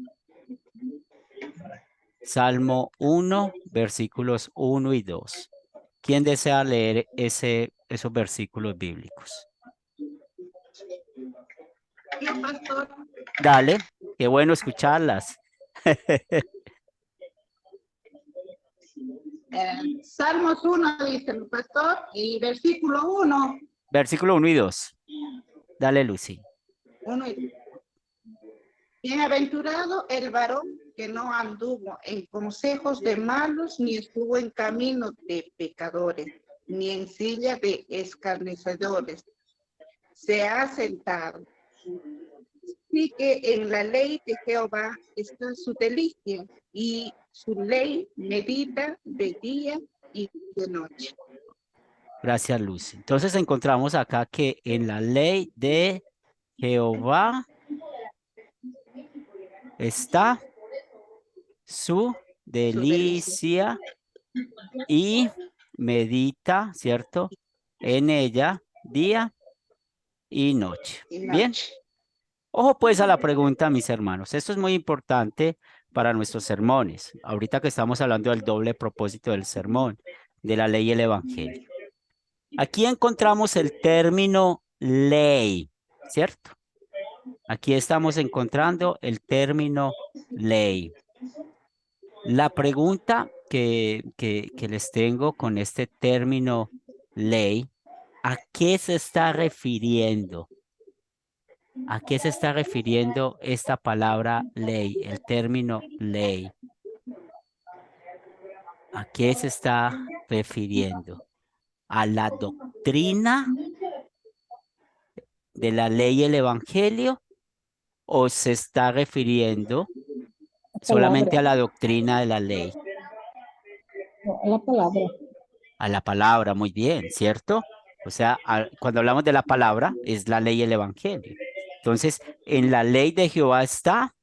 Salmo 1, versículos 1 y 2. ¿Quién desea leer esos versículos bíblicos? Dale, qué bueno escucharlas. Salmos 1, dice el pastor, y versículo 1. Versículo 1 y 2. Dale, Lucy. 1 y 2. Bienaventurado el varón que no anduvo en consejos de malos, ni estuvo en camino de pecadores, ni en silla de escarnecedores. Se ha sentado. Sí que en la ley de Jehová está su delicia, y su ley medita de día y de noche. Gracias, Lucy. Entonces encontramos acá que en la ley de Jehová está su delicia y medita, ¿cierto? En ella día y noche. Bien. Ojo pues a la pregunta, mis hermanos. Esto es muy importante para nuestros sermones. Ahorita que estamos hablando del doble propósito del sermón, de la ley y el evangelio. Aquí encontramos el término ley, ¿cierto? Aquí estamos encontrando el término ley. La pregunta que les tengo con este término ley, ¿a qué se está refiriendo? ¿A qué se está refiriendo esta palabra ley, el término ley? ¿A qué se está refiriendo? ¿A la doctrina de la ley y el evangelio? ¿O se está refiriendo solamente a la doctrina de la ley? A la palabra. A la palabra, muy bien, ¿cierto? O sea, cuando hablamos de la palabra, es la ley y el evangelio. Entonces, en la ley de Jehová está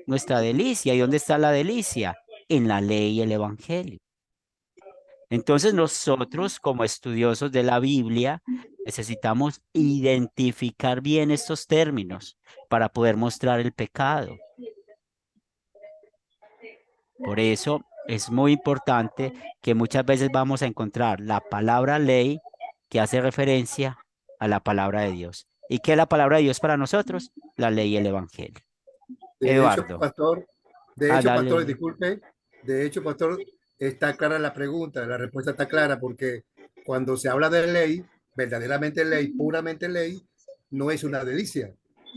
nuestra delicia. ¿Y dónde está la delicia? En la ley y el evangelio. Entonces, nosotros, como estudiosos de la Biblia, necesitamos identificar bien estos términos para poder mostrar el pecado. Por eso es muy importante que muchas veces vamos a encontrar la palabra ley que hace referencia a la palabra de Dios. ¿Y qué es la palabra de Dios para nosotros? La ley y el evangelio. De hecho, Eduardo. pastor, Dale. disculpe, de hecho, pastor, está clara la pregunta, la respuesta está clara, porque cuando se habla de ley, verdaderamente ley, puramente ley, no es una delicia.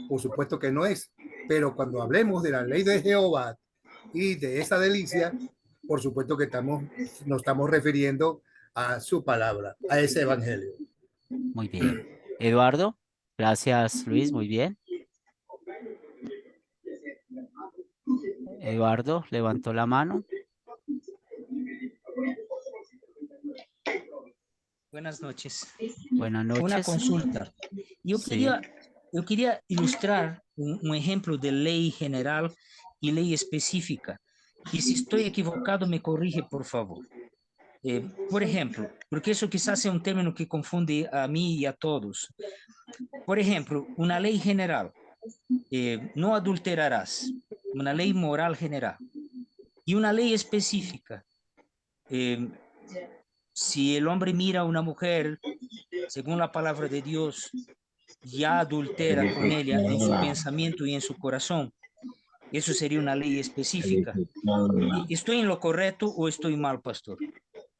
Por supuesto que no es. Pero cuando hablemos de la ley de Jehová y de esa delicia, por supuesto que nos estamos refiriendo a su palabra, a ese evangelio. Muy bien. Eduardo. Gracias, Luis. Muy bien. Eduardo levantó la mano. Buenas noches. Buenas Una noches. consulta. Yo Sí. quería ilustrar un ejemplo de ley general y ley específica. Y si estoy equivocado, me corrige, por favor. Por ejemplo, porque eso quizás sea un término que confunde a mí y a todos. Por ejemplo, una ley general, no adulterarás, una ley moral general. Y una ley específica, si el hombre mira a una mujer, según la palabra de Dios, ya adultera con ella en su pensamiento y en su corazón. Eso sería una ley específica. ¿Estoy en lo correcto o estoy mal, pastor?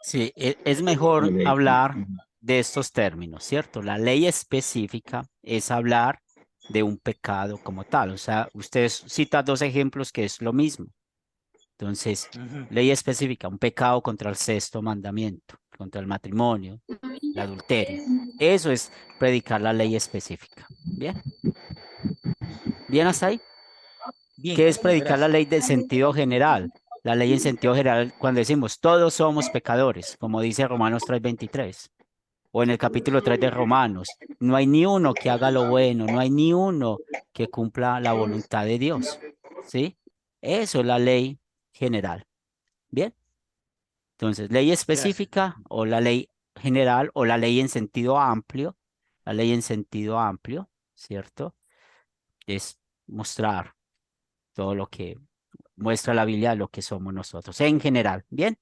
Sí, es mejor hablar de estos términos, ¿cierto? La ley específica es hablar de un pecado como tal. O sea, ustedes citan dos ejemplos que es lo mismo. Entonces, ley específica, un pecado contra el sexto mandamiento, contra el matrimonio, el adulterio. Eso es predicar la ley específica. ¿Bien? ¿Bien hasta ahí? Bien, ¿Qué es pastor, predicar la gracias. ley de sentido general? La ley en sentido general, cuando decimos todos somos pecadores, como dice Romanos 3:23, o en el capítulo 3 de Romanos, no hay ni uno que haga lo bueno, no hay ni uno que cumpla la voluntad de Dios. ¿Sí? Eso es la ley general. ¿Bien? Entonces, ley específica o la ley general o la ley en sentido amplio, la ley en sentido amplio, ¿cierto? Es mostrar todo lo que muestra la Biblia, lo que somos nosotros en general, ¿bien?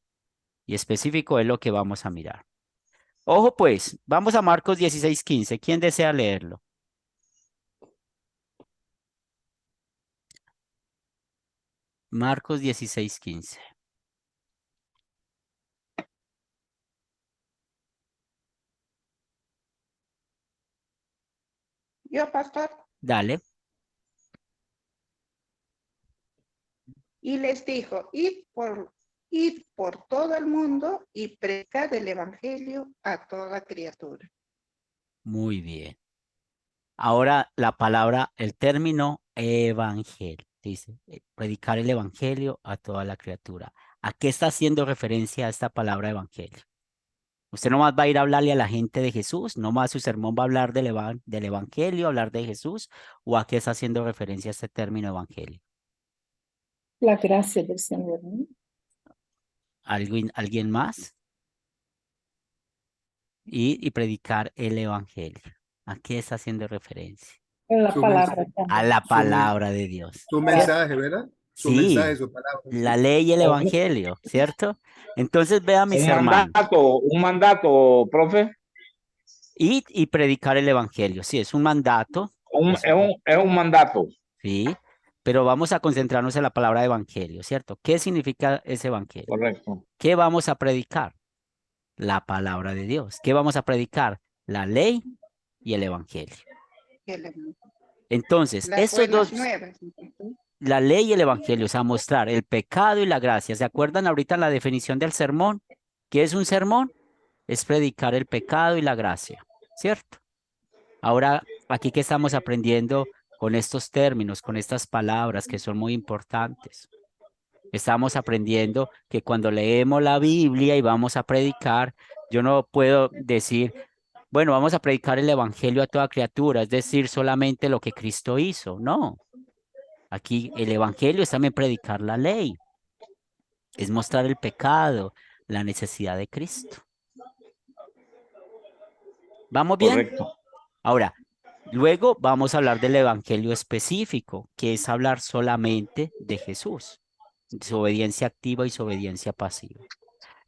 Y específico es lo que vamos a mirar. Ojo pues, vamos a Marcos 16:15. ¿Quién desea leerlo? Marcos 16:15. Yo, pastor, Dale. y les dijo, id por todo el mundo y predicad el evangelio a toda criatura. Muy bien. Ahora la palabra, el término evangelio. Dice, predicar el evangelio a toda la criatura. ¿A qué está haciendo referencia esta palabra evangelio? Usted nomás va a ir a hablarle a la gente de Jesús, nomás su sermón va a hablar del evangelio, hablar de Jesús, ¿o a qué está haciendo referencia este término evangelio? La gracia del Señor, ¿no? ¿Alguien más? Y predicar el evangelio. ¿A qué está haciendo referencia? La Su palabra mensaje, A también. la palabra de Dios. su ¿Cierto? mensaje, ¿verdad? Su mensaje, Sí, su palabra. la ley y el evangelio, ¿cierto? Entonces vean mis hermanos. Un mandato, profe. Y predicar el evangelio. Sí, es un mandato. Es un mandato. Sí, pero vamos a concentrarnos en la palabra evangelio, ¿cierto? ¿Qué significa ese evangelio? Correcto. ¿Qué vamos a predicar? la palabra de Dios. ¿Qué vamos a predicar? La ley y el evangelio. Entonces, Las esos buenas dos, nuevas. la ley y el evangelio, o sea, mostrar el pecado y la gracia. ¿Se acuerdan ahorita la definición del sermón? ¿Qué es un sermón? Es predicar el pecado y la gracia, ¿cierto? Ahora, aquí que estamos aprendiendo con estos términos, con estas palabras que son muy importantes. Estamos aprendiendo que cuando leemos la Biblia y vamos a predicar, yo no puedo decir, bueno, vamos a predicar el evangelio a toda criatura, es decir, solamente lo que Cristo hizo. No, aquí el evangelio es también predicar la ley, es mostrar el pecado, la necesidad de Cristo. ¿Vamos bien? Correcto. Ahora, luego vamos a hablar del evangelio específico, que es hablar solamente de Jesús, su obediencia activa y su obediencia pasiva.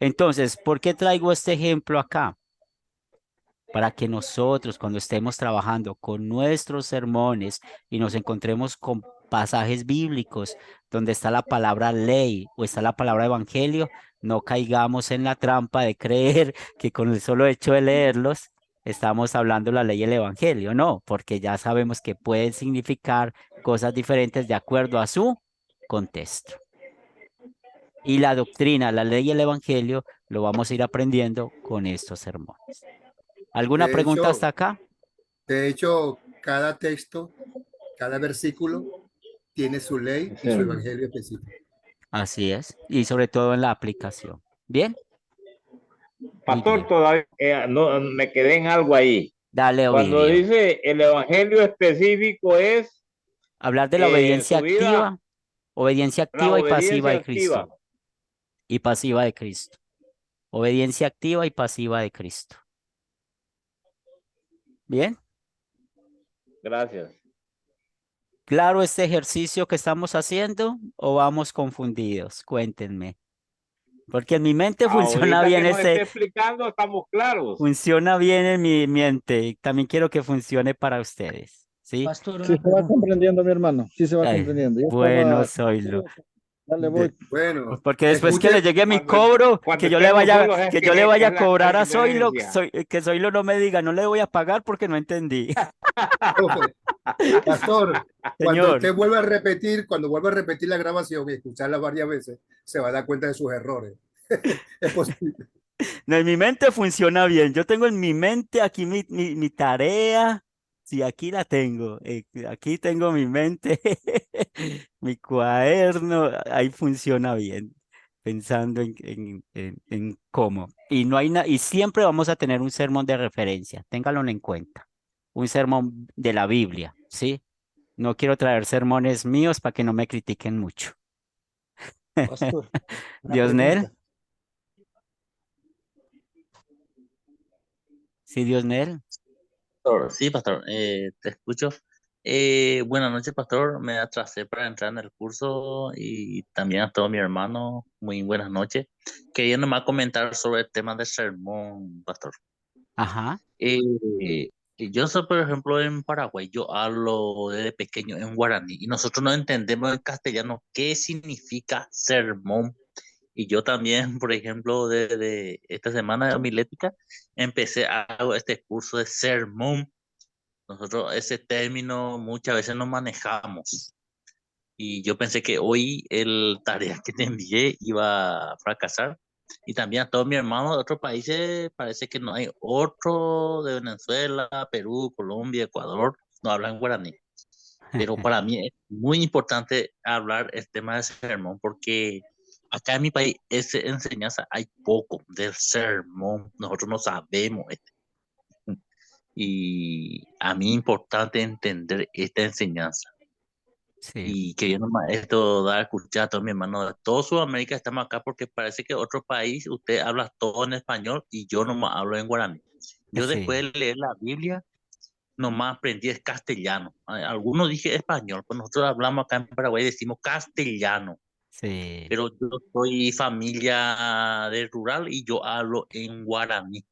Entonces, ¿por qué traigo este ejemplo acá? Para que nosotros, cuando estemos trabajando con nuestros sermones y nos encontremos con pasajes bíblicos donde está la palabra ley o está la palabra evangelio, no caigamos en la trampa de creer que con el solo hecho de leerlos estamos hablando la ley y el evangelio. No, porque ya sabemos que pueden significar cosas diferentes de acuerdo a su contexto. Y la doctrina, la ley y el evangelio lo vamos a ir aprendiendo con estos sermones. ¿Alguna pregunta hasta acá? De hecho, cada texto, cada versículo tiene su ley y su evangelio específico. Así es. Y sobre todo en la aplicación. ¿Bien? Pastor, bien. todavía no, me quedé en algo ahí. Dale, Cuando Ovidio. dice el evangelio específico es Hablar de la en obediencia su vida, activa, obediencia la activa y pasiva obediencia de Cristo. activa. Y pasiva de Cristo. Obediencia activa y pasiva de Cristo. ¿Bien? Gracias. ¿Claro este ejercicio que estamos haciendo o vamos confundidos? Cuéntenme. Porque en mi mente funciona Ahorita bien que nos esté explicando, estamos claros. funciona bien en mi mente. También quiero que funcione para ustedes. ¿Sí? Pastor, Sí una se va pregunta. comprendiendo, mi hermano. Sí se va Ay, comprendiendo. Yo bueno, estaba... Zoilo. Dale, voy. Bueno, Porque después que le llegue mi Cuando, cobro, cuando que yo le estemos vaya, solos es que yo le es vaya a la cobrar a Zoilo, indiferencia. que Zoilo no me diga, no le voy a pagar porque no entendí. pastor, cuando Señor, usted vuelva a repetir, cuando vuelva a repetir la grabación y escucharla varias veces, se va a dar cuenta de sus errores. Es posible. no, en mi mente funciona bien. Yo tengo en mi mente aquí mi tarea. Sí, aquí la tengo. Aquí tengo mi mente, mi cuaderno. Ahí funciona bien. Pensando en cómo. Y no hay y siempre vamos a tener un sermón de referencia. Ténganlo en cuenta. Un sermón de la Biblia, ¿sí? No quiero traer sermones míos para que no me critiquen mucho. Pastor, una Diosnel, pregunta. sí, Diosnel. Pastor, sí, pastor, te escucho. Buenas noches, pastor. Me atrasé para entrar en el curso y también a todo mi hermano. Muy buenas noches. Quería nomás comentar sobre el tema del sermón, pastor. Ajá. Yo soy, por ejemplo, en Paraguay, yo hablo desde pequeño en guaraní y nosotros no entendemos en castellano qué significa sermón. Y yo también, por ejemplo, desde esta semana de homilética, empecé a hacer este curso de sermón. Nosotros ese término muchas veces no manejamos y yo pensé que hoy el tarea que te envié iba a fracasar. Y también a todos mis hermanos de otros países, parece que no hay otro de Venezuela, Perú, Colombia, Ecuador, no hablan guaraní. Pero para mí es muy importante hablar el tema del sermón porque acá en mi país esa enseñanza hay poco del sermón. Nosotros no sabemos esto. Y a mí es importante entender esta enseñanza. Sí, Y queriendo esto dar a escuchar a todos mis hermanos de toda Sudamérica, estamos acá porque parece que otro país usted habla todo en español y yo nomás hablo en guaraní. Yo después sí, de leer la Biblia, nomás aprendí el castellano. Algunos dije español, pues nosotros hablamos acá en Paraguay y decimos castellano. sí, Pero yo soy familia de rural y yo hablo en guaraní.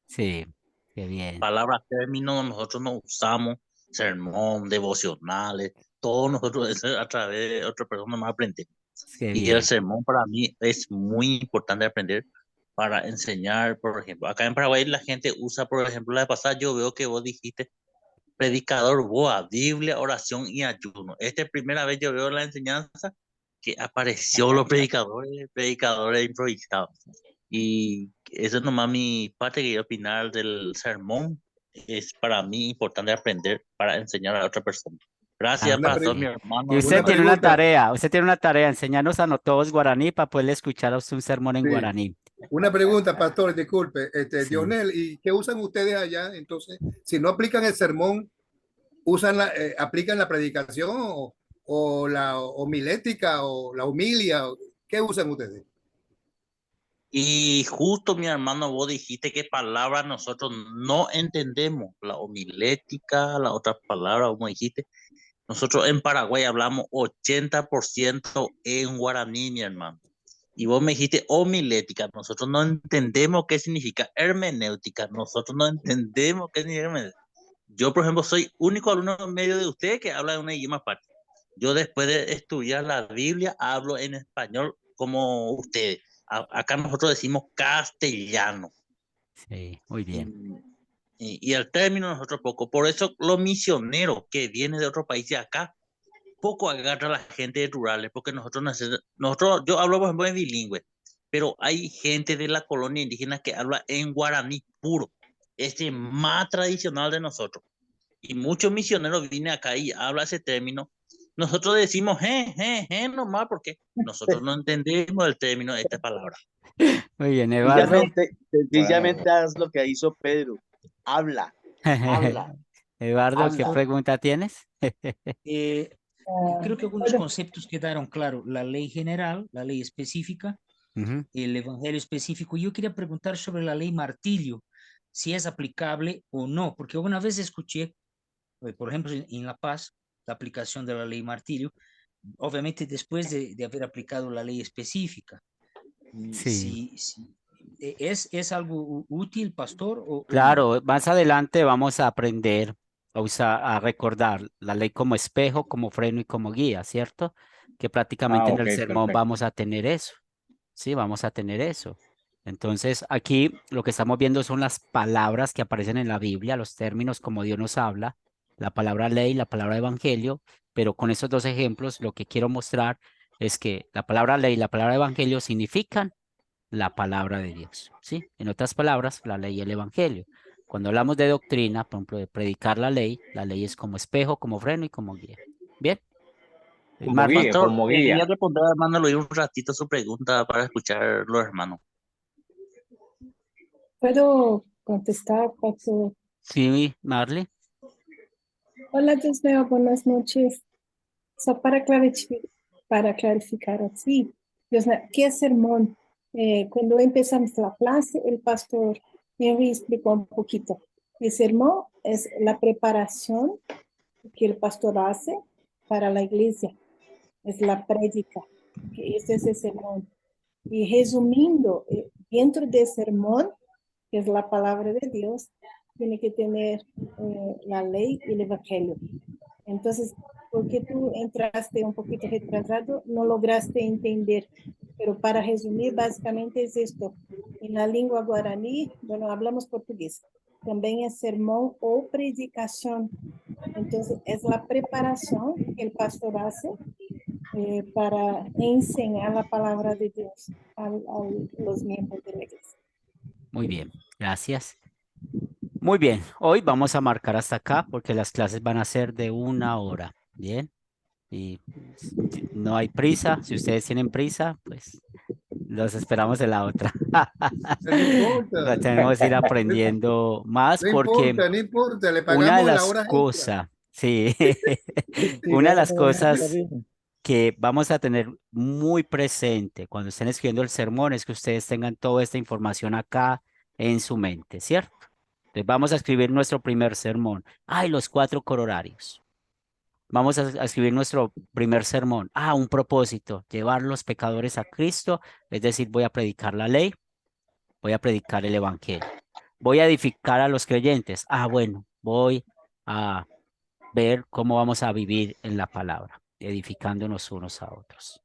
sí, qué bien, Palabras, términos, nosotros no usamos sermón, devocionales, todos nosotros eso a través de otra persona más aprendemos. qué Y el bien, sermón para mí es muy importante aprender para enseñar, por ejemplo. Acá en Paraguay la gente usa, por ejemplo, la de pasada yo veo que vos dijiste predicador, boa, Biblia, oración y ayuno. Esta es primera vez yo veo la enseñanza que apareció los predicadores improvisados. Y eso es nomás mi parte que quería opinar del sermón. Es para mí importante aprender para enseñar a otra persona. Gracias, Ah, pastor, mi sí. hermano. Y usted Una tiene una pregunta, tarea, enseñarnos a no todos guaraní para poderle escuchar a usted un sermón en sí. guaraní. Una pregunta, pastor, disculpe, Sí. Dionel, ¿y qué usan ustedes allá? Entonces, si no aplican el sermón, usan aplican la predicación o la homilética o la homilia, ¿qué usan ustedes? Y justo, mi hermano, vos dijiste qué palabra nosotros no entendemos. La homilética, la otra palabra, como dijiste. Nosotros en Paraguay hablamos 80% en guaraní, mi hermano. Y vos me dijiste homilética. Nosotros no entendemos qué significa hermenéutica. Nosotros no entendemos qué significa hermenéutica. Yo, por ejemplo, soy único alumno en medio de ustedes que habla de un idioma aparte. Yo, después de estudiar la Biblia, hablo en español como ustedes. Acá nosotros decimos castellano. Sí, muy bien. Y el término nosotros poco. Por eso los misioneros que vienen de otros países acá, poco agarra a la gente de rurales, porque nosotros, yo hablo, por ejemplo, en bilingüe, pero hay gente de la colonia indígena que habla en guaraní puro, este más tradicional de nosotros. Y muchos misioneros vienen acá y hablan ese término. Nosotros decimos, nomás, porque nosotros no entendemos el término de esta palabra. Muy bien, Eduardo. Sencillamente haz lo que hizo Pedro. Habla, habla, Eduardo, ¿qué habla. pregunta tienes? Creo que algunos conceptos quedaron claros. La ley general, la ley específica, Ujú. el evangelio específico. Yo quería preguntar sobre la ley martillo, si es aplicable o no, porque una vez escuché, por ejemplo, en La Paz, la aplicación de la ley martillo, obviamente después de haber aplicado la ley específica. Sí, ¿Es algo útil, pastor, o no? claro, más adelante vamos a aprender a usar, a recordar la ley como espejo, como freno y como guía, ¿cierto? Que prácticamente Ah, en ok, el sermón perfecto. vamos a tener eso. Sí, vamos a tener eso. Entonces, aquí lo que estamos viendo son las palabras que aparecen en la Biblia, los términos como Dios nos habla, la palabra ley, la palabra evangelio, pero con esos dos ejemplos lo que quiero mostrar es que la palabra ley y la palabra evangelio significan la palabra de Dios, ¿sí? En otras palabras, la ley y el evangelio. Cuando hablamos de doctrina, por ejemplo, de predicar la ley es como espejo, como freno y como guía. Bien, Como Marley. guía, Pastor, como quería guía. responder a hermano Luis un ratito su pregunta para escuchar los hermanos. ¿Puedo contestar, pastor? Sí, Marley. Hola, Dios mío, buenas noches. Só para clarificar así, Dios mío, ¿qué es sermón? Cuando empezamos la clase, el pastor Henry explicó un poquito. El sermón es la preparación que el pastor hace para la iglesia, es la prédica, que ese es el sermón. Y resumiendo, dentro del sermón, que es la palabra de Dios, tiene que tener la ley y el evangelio. Entonces, porque tú entraste un poquito retrasado, no lograste entender. Pero para resumir, básicamente es esto. En la lengua guaraní, bueno, hablamos portugués. También es sermón o predicación. Entonces, es la preparación que el pastor hace para enseñar la palabra de Dios a los miembros de la iglesia. Muy bien, gracias. Muy bien, hoy vamos a marcar hasta acá porque las clases van a ser de 1 hora. Bien, y no hay prisa. Si ustedes tienen prisa, pues los esperamos en la otra. No importa, Tenemos que ir aprendiendo más no porque importa, no importa, le una de pagamos la las hora extra. cosas, sí, Sí, una de las bueno, está cosas bien. que vamos a tener muy presente cuando estén escribiendo el sermón es que ustedes tengan toda esta información acá en su mente, ¿cierto? Entonces vamos a escribir nuestro primer sermón. Ay, los 4 corolarios. Vamos a escribir nuestro primer sermón. Ah, un propósito, llevar los pecadores a Cristo, es decir, voy a predicar la ley, voy a predicar el evangelio. Voy a edificar a los creyentes. Ah, bueno, voy a ver cómo vamos a vivir en la palabra, edificándonos unos a otros.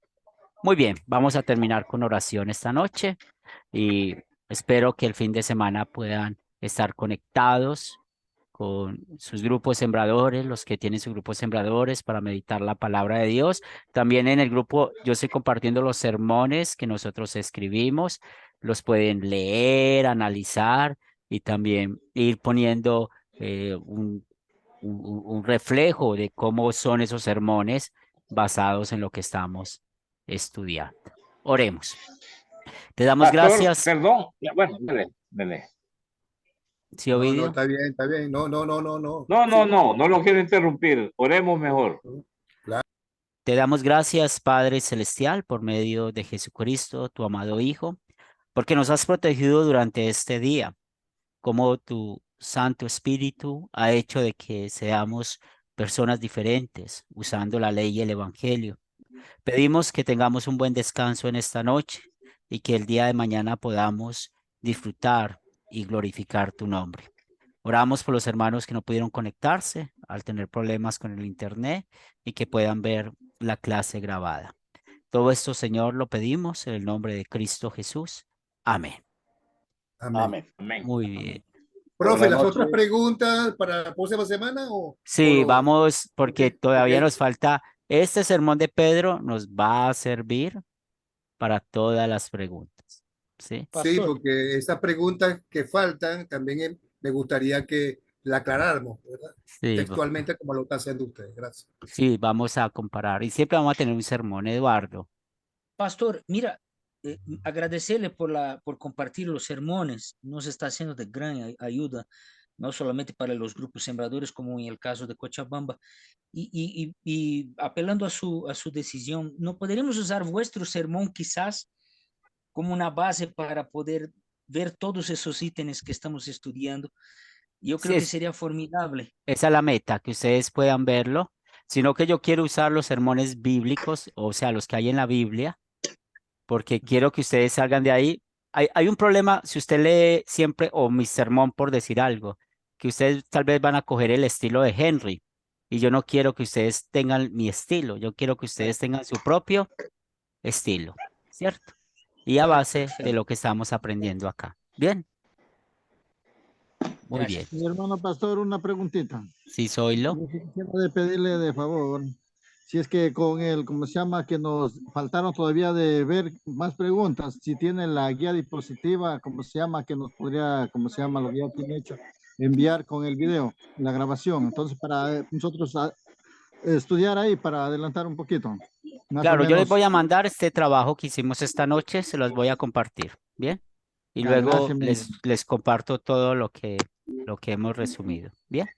Muy bien, vamos a terminar con oración esta noche y Espero que el fin de semana puedan estar conectados con sus grupos sembradores, los que tienen sus grupos sembradores para meditar la palabra de Dios. También en el grupo yo estoy compartiendo los sermones que nosotros escribimos. Los pueden leer, analizar y también ir poniendo un reflejo de cómo son esos sermones basados en lo que estamos estudiando. Oremos. Te damos Pastor, gracias. perdón. Bueno, dele. ¿Sí, No, no, Ovidio? está bien, está bien. No, no, no, no, no. No lo quiero interrumpir. Oremos mejor. Te damos gracias, Padre Celestial, por medio de Jesucristo, tu amado Hijo, porque nos has protegido durante este día, como tu Santo Espíritu ha hecho de que seamos personas diferentes, usando la ley y el Evangelio. Pedimos que tengamos un buen descanso en esta noche y que el día de mañana podamos disfrutar y glorificar tu nombre. Oramos por los hermanos que no pudieron conectarse al tener problemas con el internet y que puedan ver la clase grabada. Todo esto, Señor, lo pedimos en el nombre de Cristo Jesús. Amén. Amén. Muy bien. Profe, Buenas ¿las otras noches. preguntas para la próxima semana o Sí, no? vamos, porque Ok, todavía ok. nos falta, este sermón de Pedro nos va a servir para todas las preguntas. ¿Sí? Sí, Pastor, porque esas preguntas que faltan también me gustaría que la aclaráramos, ¿verdad? Sí, Textualmente como lo está haciendo usted. Gracias. sí, vamos a comparar. Y siempre vamos a tener un sermón, Eduardo. Pastor, mira, agradecerle por compartir los sermones. Nos está haciendo de gran ayuda, no solamente para los grupos sembradores, como en el caso de Cochabamba. Y apelando a su decisión, ¿no podríamos usar vuestro sermón quizás como una base para poder ver todos esos ítems que estamos estudiando? Yo Sí, creo que sería formidable. esa es la meta, que ustedes puedan verlo, sino que yo quiero usar los sermones bíblicos, o sea, los que hay en la Biblia, porque quiero que ustedes salgan de ahí. Hay un problema si usted lee siempre, o mi sermón por decir algo, que ustedes tal vez van a coger el estilo de Henry, y yo no quiero que ustedes tengan mi estilo, yo quiero que ustedes tengan su propio estilo, ¿cierto? Y a base de lo que estamos aprendiendo acá. Bien, muy bien. Gracias. Mi hermano pastor, una preguntita. Sí, soy lo. Yo quisiera pedirle de favor, si es que con el, ¿cómo se llama? Que nos faltaron todavía de ver más preguntas, si tiene la guía diapositiva, ¿cómo se llama? Que nos podría, ¿cómo se llama? Lo que ya tiene hecho, enviar con el video, la grabación. Entonces, para nosotros estudiar ahí, para adelantar un poquito, más o Claro, yo les menos. voy a mandar este trabajo que hicimos esta noche, se los voy a compartir, ¿bien? Y Ya, luego gracias, les comparto todo lo que hemos resumido, ¿bien?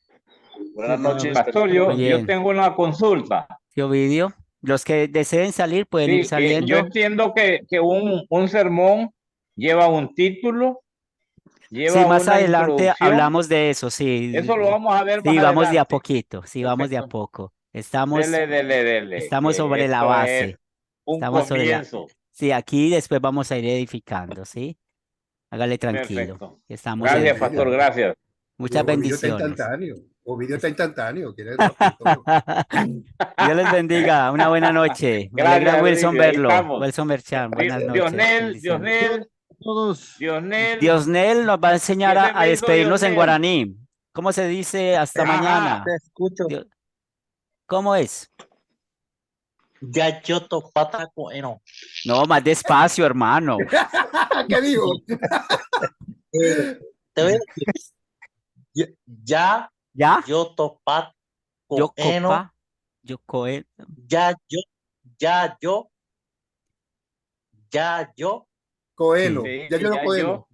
Buenas Sí, para noches. Pastor, Muy yo bien. tengo una consulta. ¿Sí, Ovidio? Los que deseen salir pueden ir Sí, yo saliendo. entiendo que un sermón lleva un título, Sí, lleva más una adelante introducción. hablamos de eso, sí. Eso lo vamos a ver más Sí, vamos de a adelante. poquito, sí, vamos de a Perfecto. poco. Estamos Dele, Estamos que sobre la esto es base. un Estamos sobre la... comienzo. Sí, aquí después vamos a ir edificando, ¿sí? Hágale tranquilo. Perfecto. Estamos Gracias, edificando. pastor, gracias. Muchas Ovidio está bendiciones. instantáneo. Ovidio está instantáneo. Quiere rápido todo. Dios les bendiga. Una buena noche. Me alegra Gracias, Wilson Luis. Ahí verlo. estamos. Wilson Merchan, buenas noches. Dionel, Bendiciones. todos. Diosnel nos va a enseñar ¿Qué se a me hizo despedirnos en Dionel? guaraní. ¿Cómo se dice hasta Ajá. mañana? ¿Cómo es? Ya yo topata coeno. No, más despacio, hermano. ¿Qué dijo? Te voy a decir, ya ¿Ya? yo topat Yo coeno. copa. Yo coe. Ya yo. Coeno. Sí, Ya yo no ya coeno. yo.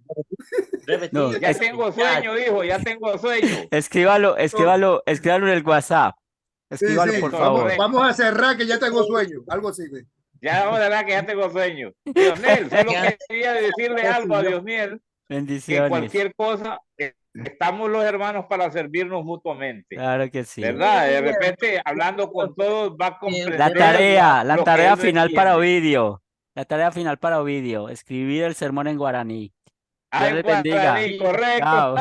Repetir. No, Ya tengo sueño, dijo, ya tengo sueño. escríbalo en el WhatsApp. Sí, Escríbalo, sí. por Vamos, favor. vamos a cerrar que ya tengo sueño. Algo así. ¿Ve? Ya vamos a ver que ya tengo sueño. Dionel, solo quería decirle algo a Dionel, que Bendiciones. cualquier cosa, estamos los hermanos para servirnos mutuamente. Claro que sí. ¿Verdad? De repente, hablando con todos, va a comprender La tarea lo que final él no para entiende. Ovidio. La tarea final para Ovidio. Escribir el sermón en guaraní. Dios Ay, les bendiga. guaraní, correcto. Chao.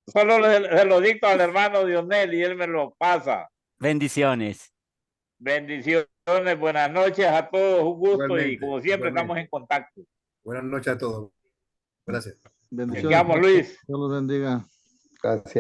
Solo se lo dicto al hermano Dionel y él me lo pasa. Bendiciones. Bendiciones, buenas noches a todos, un gusto y Igualmente, como siempre igualmente. estamos en contacto. Buenas noches a todos. Gracias. Bendiciones. Chequeamos, Luis. Dios los bendiga. Gracias.